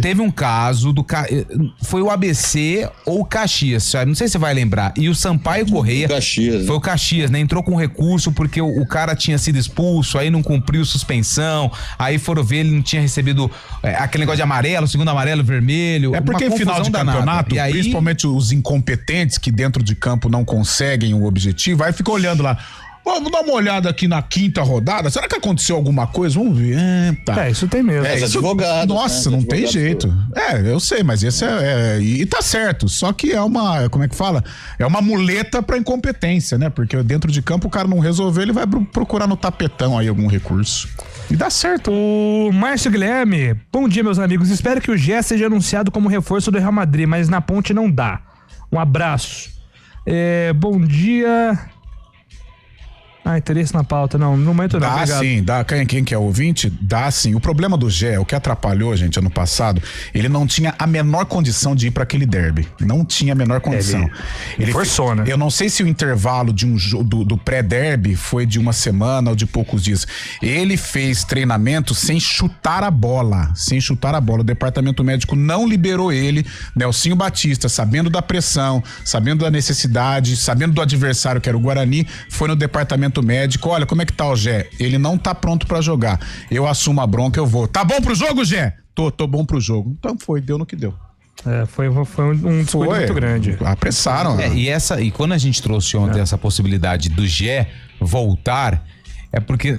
Teve um caso foi o ABC ou o Caxias, sabe? Não sei se você vai lembrar. E o Sampaio Correia. Foi o Caxias, né? Entrou com recurso porque o cara tinha sido expulso, aí não cumpriu suspensão. Aí foram ver, ele não tinha recebido aquele negócio de amarelo, segundo amarelo, vermelho. É porque em final de campeonato, aí, principalmente os incompetentes que dentro de campo não conseguem o objetivo, aí fica olhando lá. Vamos dar uma olhada aqui na 5ª rodada. Será que aconteceu alguma coisa? Vamos ver. Isso tem mesmo. Advogados. Nossa, não tem jeito. Eu sei, mas esse e tá certo. Só que é uma, como é que fala? É uma muleta pra incompetência, né? Porque dentro de campo o cara não resolveu, ele vai procurar no tapetão aí algum recurso. E dá certo. O Márcio Guilherme, bom dia, meus amigos. Espero que o Gé seja anunciado como reforço do Real Madrid, mas na Ponte não dá. Um abraço. Bom dia... interesse na pauta, não, no momento não. Dá sim, dá. Quem que é ouvinte? Dá sim. O problema do Gé, o que atrapalhou, gente, ano passado, ele não tinha a menor condição de ir para aquele derby. Não tinha a menor condição. Ele forçou, né? Eu não sei se o intervalo de do pré-derby foi de uma semana ou de poucos dias. Ele fez treinamento sem chutar a bola. O departamento médico não liberou ele. Nelsinho Batista, sabendo da pressão, sabendo da necessidade, sabendo do adversário que era o Guarani, foi no departamento médico, olha como é que tá o Gé, ele não tá pronto pra jogar, eu assumo a bronca, eu vou. Tá bom pro jogo, Gé? Tô bom pro jogo. Então deu no que deu. Foi um descuido muito grande. Apressaram. E quando a gente trouxe ontem essa possibilidade do Gé voltar, é porque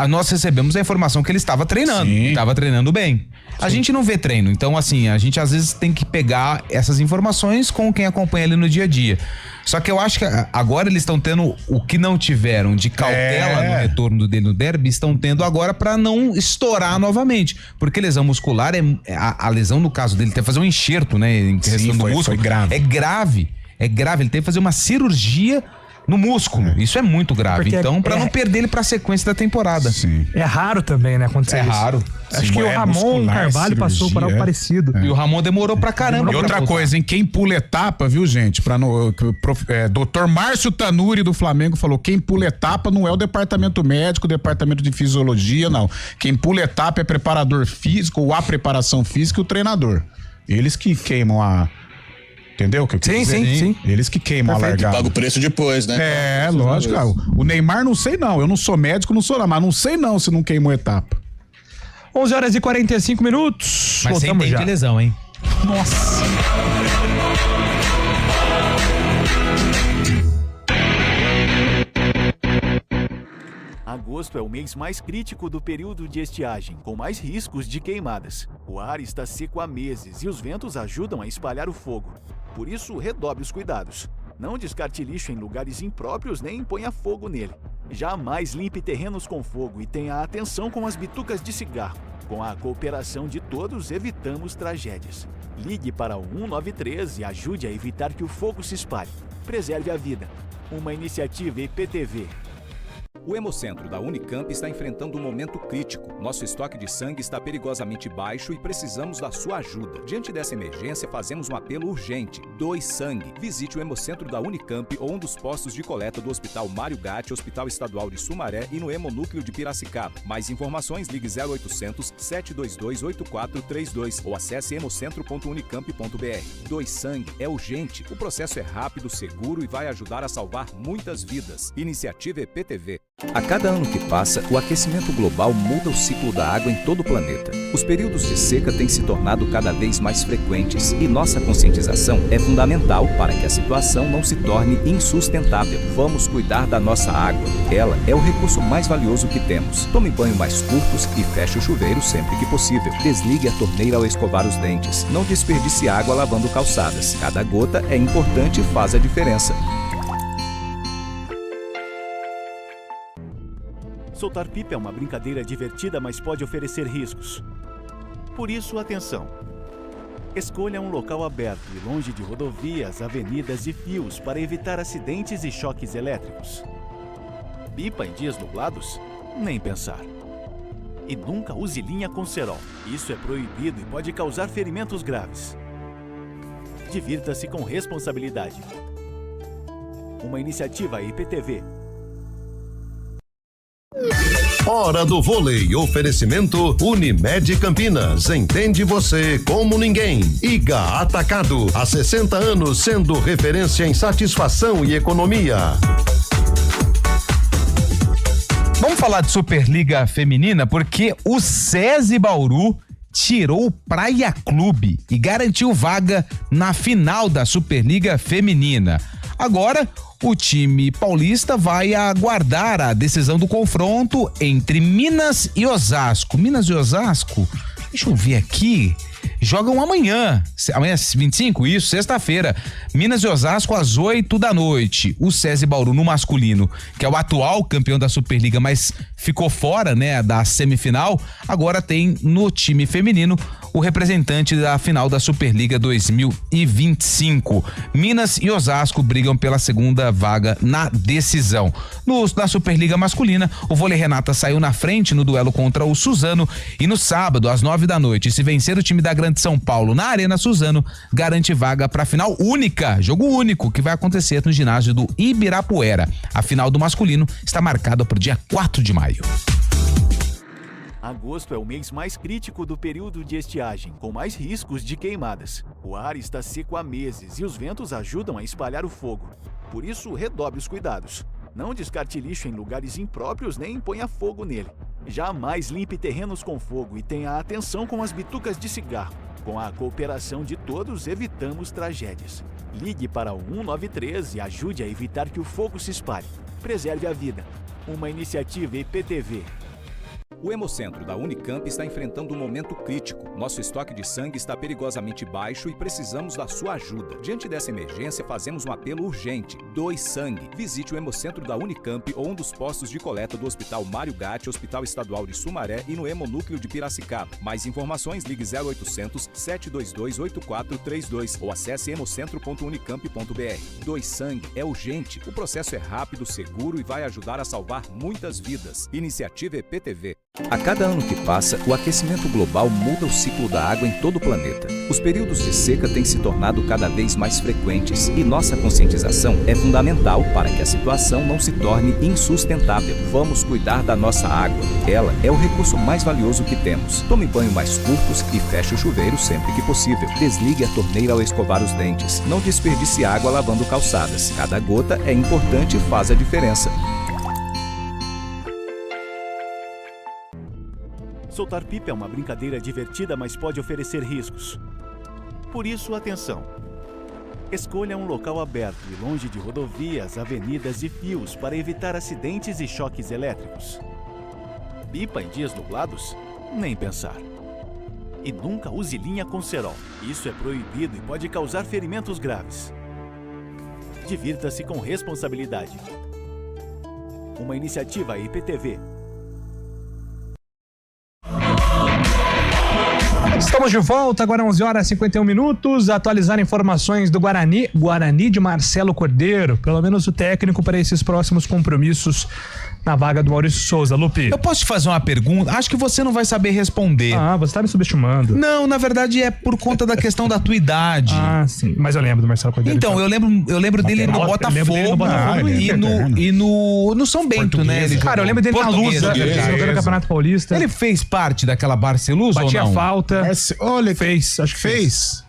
nós recebemos a informação que ele estava treinando, estava treinando bem. A gente não vê treino, então assim, a gente às vezes tem que pegar essas informações com quem acompanha ele no dia a dia. Só que eu acho que agora eles estão tendo o que não tiveram de cautela no retorno dele no derby, estão tendo agora pra não estourar novamente. Porque lesão muscular, a lesão no caso dele, tem que fazer um enxerto, né? Em questão do músculo. Foi grave. É grave. Ele teve que fazer uma cirurgia no músculo. Isso é muito grave. Porque então, pra não perder ele pra sequência da temporada. Sim. É raro também, né? Acontecer isso. Raro. Acho que o Ramon Carvalho passou por algo parecido. E o Ramon demorou pra caramba. E outra coisa, hein? Quem pula etapa, viu, gente? Dr. Márcio Tanuri do Flamengo falou: quem pula etapa não é o departamento médico, o departamento de fisiologia, não. Quem pula etapa é preparador físico ou a preparação física e o treinador. Eles que queimam a... Entendeu? Sim. Eles que queimam a largada. Paga o preço depois, né? Lógico. O Neymar não sei não. Eu não sou médico, não sou nada, mas não sei não se não queimou etapa. 11h45. Mas sem tempo de lesão, hein? Nossa. Agosto é o mês mais crítico do período de estiagem, com mais riscos de queimadas. O ar está seco há meses e os ventos ajudam a espalhar o fogo. Por isso, redobre os cuidados. Não descarte lixo em lugares impróprios nem ponha fogo nele. Jamais limpe terrenos com fogo e tenha atenção com as bitucas de cigarro. Com a cooperação de todos, evitamos tragédias. Ligue para o 193 e ajude a evitar que o fogo se espalhe. Preserve a vida. Uma iniciativa IPTV. O Hemocentro da Unicamp está enfrentando um momento crítico. Nosso estoque de sangue está perigosamente baixo e precisamos da sua ajuda. Diante dessa emergência, fazemos um apelo urgente. Doe sangue. Visite o Hemocentro da Unicamp ou um dos postos de coleta do Hospital Mário Gatti, Hospital Estadual de Sumaré e no Hemonúcleo de Piracicaba. Mais informações, ligue 0800 722 8432 ou acesse hemocentro.unicamp.br. Doe sangue é urgente. O processo é rápido, seguro e vai ajudar a salvar muitas vidas. Iniciativa EPTV. A cada ano que passa, o aquecimento global muda o ciclo da água em todo o planeta. Os períodos de seca têm se tornado cada vez mais frequentes e nossa conscientização é fundamental para que a situação não se torne insustentável. Vamos cuidar da nossa água. Ela é o recurso mais valioso que temos. Tome banho mais curtos e feche o chuveiro sempre que possível. Desligue a torneira ao escovar os dentes. Não desperdice água lavando calçadas. Cada gota é importante e faz a diferença. Soltar pipa é uma brincadeira divertida, mas pode oferecer riscos. Por isso, atenção. Escolha um local aberto e longe de rodovias, avenidas e fios para evitar acidentes e choques elétricos. Pipa em dias nublados? Nem pensar. E nunca use linha com cerol. Isso é proibido e pode causar ferimentos graves. Divirta-se com responsabilidade. Uma iniciativa IPTV. Hora do vôlei. Oferecimento Unimed Campinas. Entende você como ninguém. Iga Atacado. Há 60 anos sendo referência em satisfação e economia. Vamos falar de Superliga Feminina porque o SESI Bauru tirou o Praia Clube e garantiu vaga na final da Superliga Feminina. Agora, o time paulista vai aguardar a decisão do confronto entre Minas e Osasco. Minas e Osasco, deixa eu ver aqui, jogam amanhã é 25, isso, sexta-feira. Minas e Osasco às 8 da noite. O SESI Bauru no masculino, que é o atual campeão da Superliga, mas ficou fora, né, da semifinal, agora tem no time feminino o representante da final da Superliga 2025. Minas e Osasco brigam pela segunda vaga na decisão. Na Superliga masculina, o Vôlei Renata saiu na frente no duelo contra o Suzano e no sábado, às 9 da noite, se vencer o time da Grande São Paulo na Arena Suzano, garante vaga para a final única, jogo único, que vai acontecer no ginásio do Ibirapuera. A final do masculino está marcada para o dia 4 de maio. Agosto é o mês mais crítico do período de estiagem, com mais riscos de queimadas. O ar está seco há meses e os ventos ajudam a espalhar o fogo. Por isso, redobre os cuidados. Não descarte lixo em lugares impróprios nem ponha fogo nele. Jamais limpe terrenos com fogo e tenha atenção com as bitucas de cigarro. Com a cooperação de todos, evitamos tragédias. Ligue para o 193 e ajude a evitar que o fogo se espalhe. Preserve a vida. Uma iniciativa IPTV. O Hemocentro da Unicamp está enfrentando um momento crítico. Nosso estoque de sangue está perigosamente baixo e precisamos da sua ajuda. Diante dessa emergência, fazemos um apelo urgente. Doe sangue. Visite o Hemocentro da Unicamp ou um dos postos de coleta do Hospital Mário Gatti, Hospital Estadual de Sumaré e no Hemonúcleo de Piracicaba. Mais informações, ligue 0800 722 8432 ou acesse hemocentro.unicamp.br. Doe sangue é urgente. O processo é rápido, seguro e vai ajudar a salvar muitas vidas. Iniciativa EPTV. A cada ano que passa, o aquecimento global muda o ciclo da água em todo o planeta. Os períodos de seca têm se tornado cada vez mais frequentes e nossa conscientização é fundamental para que a situação não se torne insustentável. Vamos cuidar da nossa água. Ela é o recurso mais valioso que temos. Tome banho mais curtos e feche o chuveiro sempre que possível. Desligue a torneira ao escovar os dentes. Não desperdice água lavando calçadas. Cada gota é importante e faz a diferença. Soltar pipa é uma brincadeira divertida, mas pode oferecer riscos. Por isso, atenção. Escolha um local aberto e longe de rodovias, avenidas e fios para evitar acidentes e choques elétricos. Pipa em dias nublados? Nem pensar. E nunca use linha com cerol. Isso é proibido e pode causar ferimentos graves. Divirta-se com responsabilidade. Uma iniciativa IPTV. Estamos de volta, agora 11 horas e 51 minutos. Atualizar informações do Guarani de Marcelo Cordeiro, pelo menos o técnico para esses próximos compromissos na vaga do Maurício Souza. Lupe. Eu posso te fazer uma pergunta? Acho que você não vai saber responder. Ah, você tá me subestimando. Não, na verdade é por conta da questão da tua idade. Ah, sim. Mas eu lembro do Marcelo Cordeiro. Então, eu lembro dele no Botafogo e no São Bento, né? Cara, eu lembro dele na Luz, jogando no Campeonato Paulista. Ele fez parte daquela Barcelusa ou não? Batia falta. Olha, fez, acho que fez.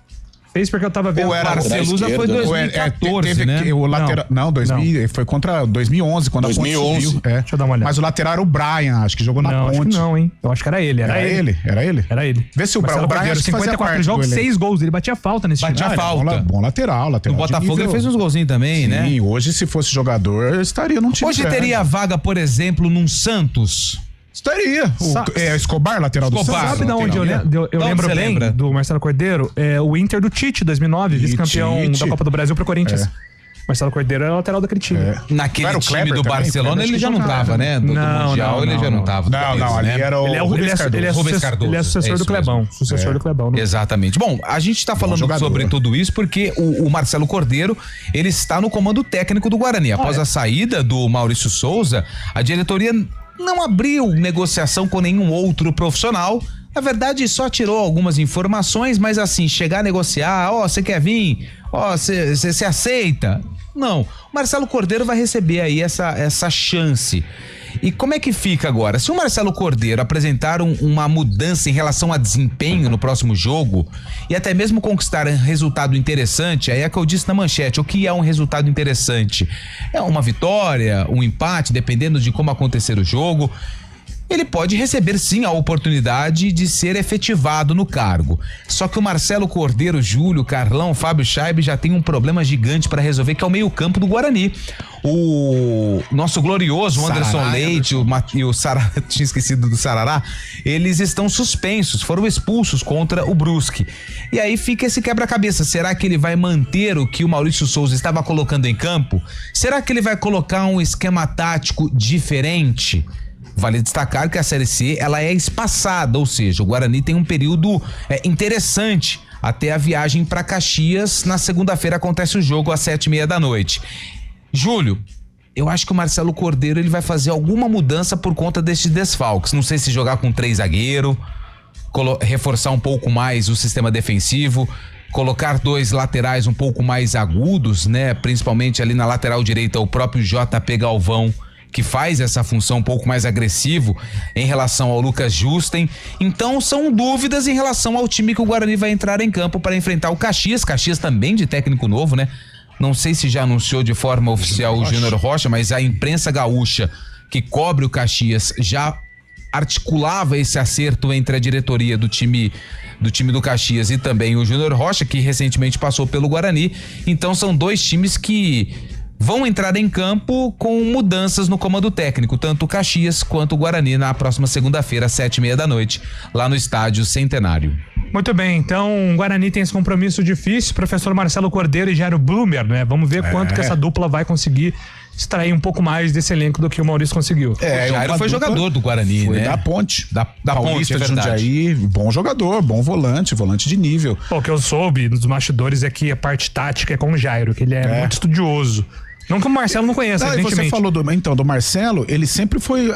Fez porque eu tava vendo. O Barcelusa foi 2014, né? O lateral, não, 2000, foi contra 2011, quando 2011. A Ponte subiu. Deixa eu dar uma olhada. Mas o lateral era o Brian, acho que jogou na Ponte. Acho que não, hein? Eu acho que era ele. Era ele? Vê se o Brian 54 jogos, 6 gols. Ele batia falta nesse time. Batia falta. Bom lateral. No Botafogo ele fez uns golzinhos também, né? Sim, hoje se fosse jogador, estaria num time. Hoje teria vaga, por exemplo, num Santos. Estaria. Escobar, lateral do Santos. Sabe de onde eu lembro bem do Marcelo Cordeiro? O Inter do Tite, 2009, vice-campeão da Copa do Brasil pro Corinthians. Marcelo Cordeiro era lateral daquele time. Naquele time Kleber do também, Barcelona ele já não tava, né? Do Mundial ele já não tava. Não, ali era o Rubens Cardoso. Ele é sucessor do Clebão. Sucessor do Clebão. Exatamente. Bom, a gente tá falando sobre tudo isso porque o Marcelo Cordeiro, ele está no comando técnico do Guarani. Após a saída do Maurício Souza, a diretoria não abriu negociação com nenhum outro profissional. Na verdade, só tirou algumas informações, mas assim, chegar a negociar, você quer vir? Você aceita? Não. O Marcelo Cordeiro vai receber aí essa chance. E como é que fica agora? Se o Marcelo Cordeiro apresentar uma mudança em relação a desempenho no próximo jogo e até mesmo conquistar um resultado interessante, aí é que eu disse na manchete, o que é um resultado interessante? É uma vitória, um empate, dependendo de como acontecer o jogo. Ele pode receber sim a oportunidade de ser efetivado no cargo. Só que o Marcelo Cordeiro, Júlio, Carlão, Fábio Chaib já tem um problema gigante para resolver, que é o meio-campo do Guarani. O nosso glorioso Anderson Sarará, Leite e o Sarará, tinha esquecido do Sarará, eles estão suspensos, foram expulsos contra o Brusque. E aí fica esse quebra-cabeça. Será que ele vai manter o que o Maurício Souza estava colocando em campo? Será que ele vai colocar um esquema tático diferente? Vale destacar que a Série C ela é espaçada, ou seja, o Guarani tem um período interessante até a viagem para Caxias. Na segunda-feira acontece o jogo às 7:30 da noite. Júlio, eu acho que o Marcelo Cordeiro ele vai fazer alguma mudança por conta desses desfalques. Não sei se jogar com 3 zagueiros, reforçar um pouco mais o sistema defensivo, colocar 2 laterais um pouco mais agudos, né? Principalmente ali na lateral direita, o próprio JP Galvão, que faz essa função um pouco mais agressivo em relação ao Lucas Justen. Então são dúvidas em relação ao time que o Guarani vai entrar em campo para enfrentar o Caxias. Caxias também de técnico novo, né? Não sei se já anunciou de forma oficial o Júnior Rocha, mas a imprensa gaúcha que cobre o Caxias já articulava esse acerto entre a diretoria do time do Caxias e também o Júnior Rocha, que recentemente passou pelo Guarani. Então são 2 times que vão entrar em campo com mudanças no comando técnico, tanto o Caxias quanto o Guarani na próxima segunda-feira, às 7:30 da noite, lá no Estádio Centenário. Muito bem, então o Guarani tem esse compromisso difícil, professor Marcelo Cordeiro e Jairo Blumer, né? Vamos ver quanto que essa dupla vai conseguir extrair um pouco mais desse elenco do que o Maurício conseguiu. O Jairo foi jogador do Guarani, foi, né? Da Ponte. Da Ponte, de Jundiaí, bom jogador, bom volante de nível. O que eu soube dos bastidores é que a parte tática é com o Jairo, que ele é muito estudioso. Não que o Marcelo não conheça, evidentemente. Você falou do Marcelo, ele sempre foi...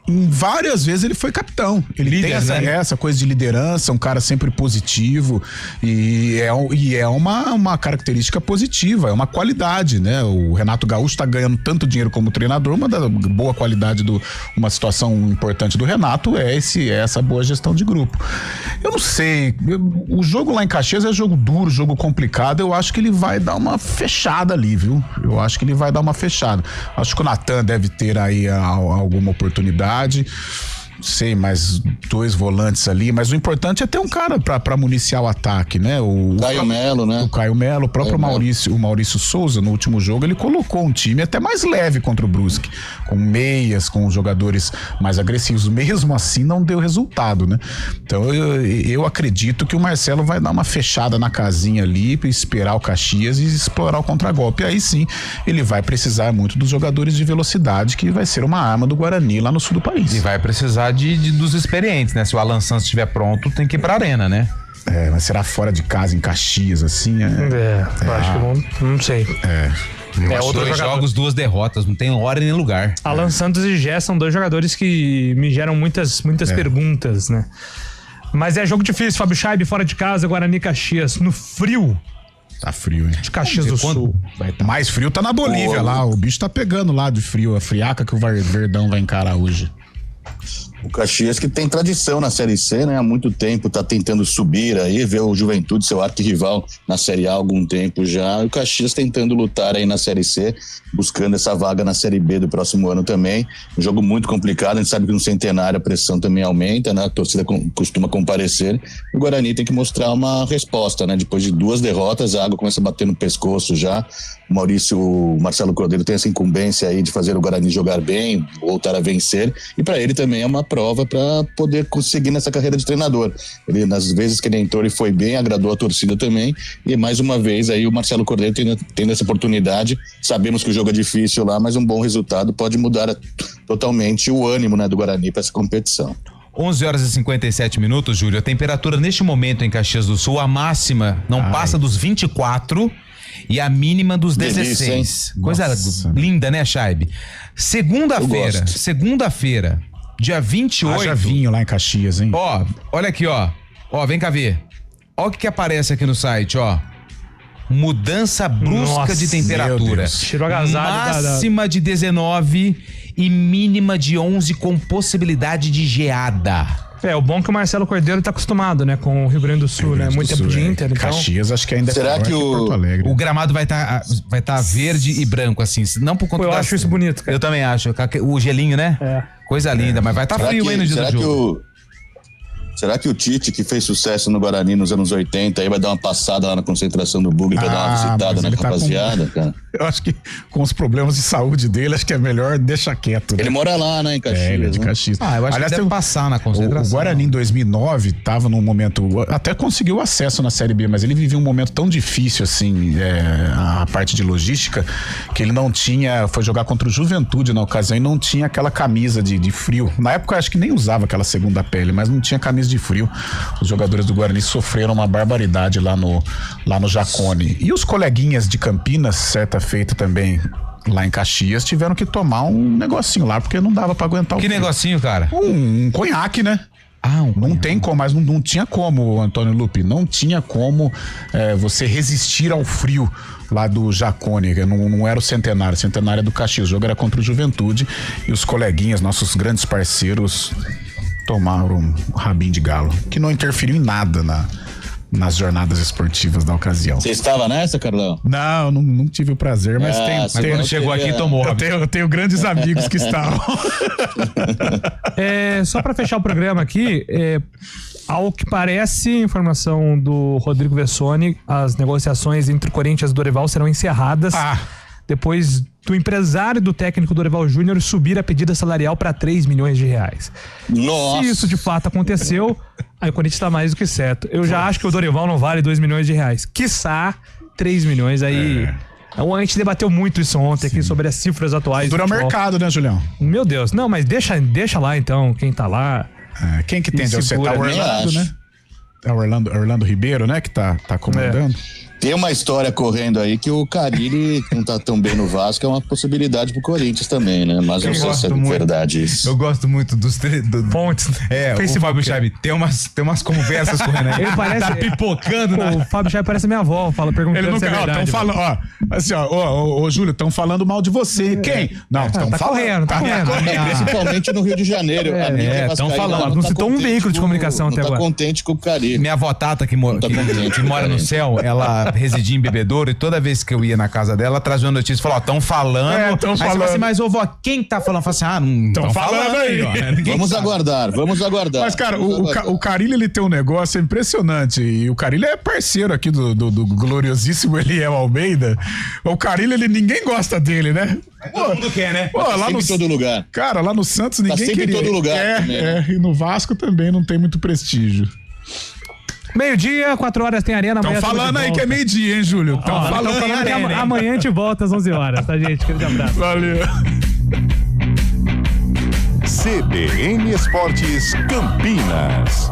Em várias vezes ele foi capitão. Ele líder, tem essa coisa de liderança, um cara sempre positivo e é uma característica positiva, é uma qualidade, né? O Renato Gaúcho tá ganhando tanto dinheiro como treinador, uma da boa qualidade uma situação importante do Renato é essa boa gestão de grupo. Eu não sei, o jogo lá em Caxias é jogo duro, jogo complicado, eu acho que ele vai dar uma fechada ali, viu? Eu acho que ele vai dar uma fechada. Acho que o Natan deve ter aí alguma oportunidade. Sei, mais 2 volantes ali, mas o importante é ter um cara pra municiar o ataque, né? O Caio Melo, né? O Caio Melo, o próprio Maurício Souza, no último jogo, ele colocou um time até mais leve contra o Brusque, com meias, com jogadores mais agressivos. Mesmo assim, não deu resultado, né? Então, eu acredito que o Marcelo vai dar uma fechada na casinha ali, pra esperar o Caxias e explorar o contragolpe. Aí sim, ele vai precisar muito dos jogadores de velocidade, que vai ser uma arma do Guarani lá no sul do país. E vai precisar dos experientes, né? Se o Alan Santos estiver pronto, tem que ir pra arena, né? Mas será fora de casa, em Caxias, assim? Eu acho que não sei. Outro 2 jogos, 2 derrotas, não tem hora nem lugar. Alan Santos e Gé são 2 jogadores que me geram muitas perguntas, né? Mas é jogo difícil, Fábio Chaib fora de casa, Guarani Caxias, no frio. Tá frio, hein? De Caxias do Sul. Mais frio tá na Bolívia lá, o bicho tá pegando lá de frio, a friaca que o Verdão vai encarar hoje. O Caxias que tem tradição na Série C, né? Há muito tempo tá tentando subir aí, ver o Juventude, seu arquirrival na Série A há algum tempo já. O Caxias tentando lutar aí na Série C, buscando essa vaga na Série B do próximo ano também. Um jogo muito complicado, a gente sabe que no Centenário a pressão também aumenta, né? A torcida costuma comparecer. O Guarani tem que mostrar uma resposta, né? Depois de 2 derrotas, a água começa a bater no pescoço já. O Marcelo Cordeiro tem essa incumbência aí de fazer o Guarani jogar bem, voltar a vencer, e para ele também é uma prova para poder conseguir nessa carreira de treinador. Ele, nas vezes que ele entrou, ele foi bem, agradou a torcida também, e mais uma vez aí o Marcelo Cordeiro tendo essa oportunidade. Sabemos que o jogo é difícil lá, mas um bom resultado pode mudar totalmente o ânimo, né, do Guarani para essa competição. 11 horas e 57 minutos, Júlio. A temperatura neste momento em Caxias do Sul, a máxima não passa dos 24 e a mínima dos 16. Delícia, coisa linda, né, Chaib? Segunda-feira, dia 28. Haja vinho lá em Caxias, hein? Ó, olha aqui, ó. Ó, vem cá ver. Ó o que aparece aqui no site, ó. Mudança brusca de temperatura. Máxima de 19 e mínima de 11 com possibilidade de geada. O bom é que o Marcelo Cordeiro tá acostumado, né, com o Rio Grande do Sul, né? Muito tempo de Inter, então... Caxias, acho que ainda será que Porto Alegre. O gramado vai tá verde e branco, assim, não por conta eu acho isso bonito, cara. Eu também acho, o gelinho, né? Coisa linda, mas vai estar frio aí no dia do jogo. Será que o Tite, que fez sucesso no Guarani nos anos 80, aí vai dar uma passada lá na concentração do Bugre pra dar uma visitada na rapaziada, cara? Eu acho que com os problemas de saúde dele, acho que é melhor deixar quieto. Né? Ele mora lá, né, em Caxias. Ele é de Caxias. Eu acho que deve passar na concentração. O Guarani em 2009 tava num momento, até conseguiu acesso na Série B, mas ele vivia um momento tão difícil, assim, a parte de logística, que ele não tinha, foi jogar contra o Juventude na ocasião e não tinha aquela camisa de frio. Na época eu acho que nem usava aquela segunda pele, mas não tinha camisa de frio. Os jogadores do Guarani sofreram uma barbaridade lá no Jacone. E os coleguinhas de Campinas, certa feita também lá em Caxias, tiveram que tomar um negocinho lá, porque não dava pra aguentar o frio. Que negocinho, cara? Um conhaque, né? Não tem como, mas não tinha como, Antônio Lupi, não tinha como você resistir ao frio lá do Jacone, não era o Centenário é do Caxias, o jogo era contra o Juventude e os coleguinhas, nossos grandes parceiros, tomaram um rabinho de galo, que não interferiu em nada nas jornadas esportivas da ocasião. Você estava nessa, Carlão? Não tive o prazer, mas quando chegou aqui tomou. Eu tenho grandes amigos que estavam. Só para fechar o programa aqui, ao que parece, informação do Rodrigo Vessone, as negociações entre o Corinthians e o Dorival serão encerradas depois do empresário do técnico Dorival Júnior subir a pedida salarial para 3 milhões de reais. Nossa. Se isso de fato aconteceu, aí o Corinthians está mais do que certo. Eu já acho que o Dorival não vale 2 milhões de reais. Quiçá 3 milhões aí. A gente debateu muito isso ontem aqui sobre as cifras atuais. Dura mercado, né, Julião? Meu Deus. Não, mas deixa lá então, quem tá lá. Quem que tende a acertar? O Orlando, né? É o Orlando Ribeiro, né, que tá comandando. Tem uma história correndo aí que o Carille não tá tão bem no Vasco, é uma possibilidade pro Corinthians também, né? Mas eu não sei se é verdade isso. Eu gosto muito dos fontes. O Fábio Chaib tem umas conversas correndo aí. Ele parece tá pipocando, né? O Fábio Chaib parece minha avó, perguntando se é verdade. Tão falando, assim, ô Júlio, estão falando mal de você. Quem? Não, estão falando. Tá correndo. Principalmente no Rio de Janeiro. Estão falando. Não citou um veículo de comunicação até agora. Tá contente com o Carille. Minha avó Tata, que mora no céu, ela residia em Bebedouro e toda vez que eu ia na casa dela, ela trazia uma notícia e falou, tão falando. Aí você fala assim, mas ô vó, quem tá falando? Fala assim, não tão falando aí. Vamos aguardar. Mas, cara, o Carille, ele tem um negócio impressionante e o Carille é parceiro aqui do gloriosíssimo Eliel Almeida. O Carille, ninguém gosta dele, né? Todo mundo quer, né? Lá em todo lugar. Cara, lá no Santos ninguém sempre queria. Em todo lugar. E no Vasco também não tem muito prestígio. Meio-dia, 4 horas tem Arena. Estão falando aí que é meio-dia, hein, Júlio? Estão falando que amanhã a gente volta às 11 horas, tá, gente? Grande abraço. Valeu. CBN Esportes Campinas.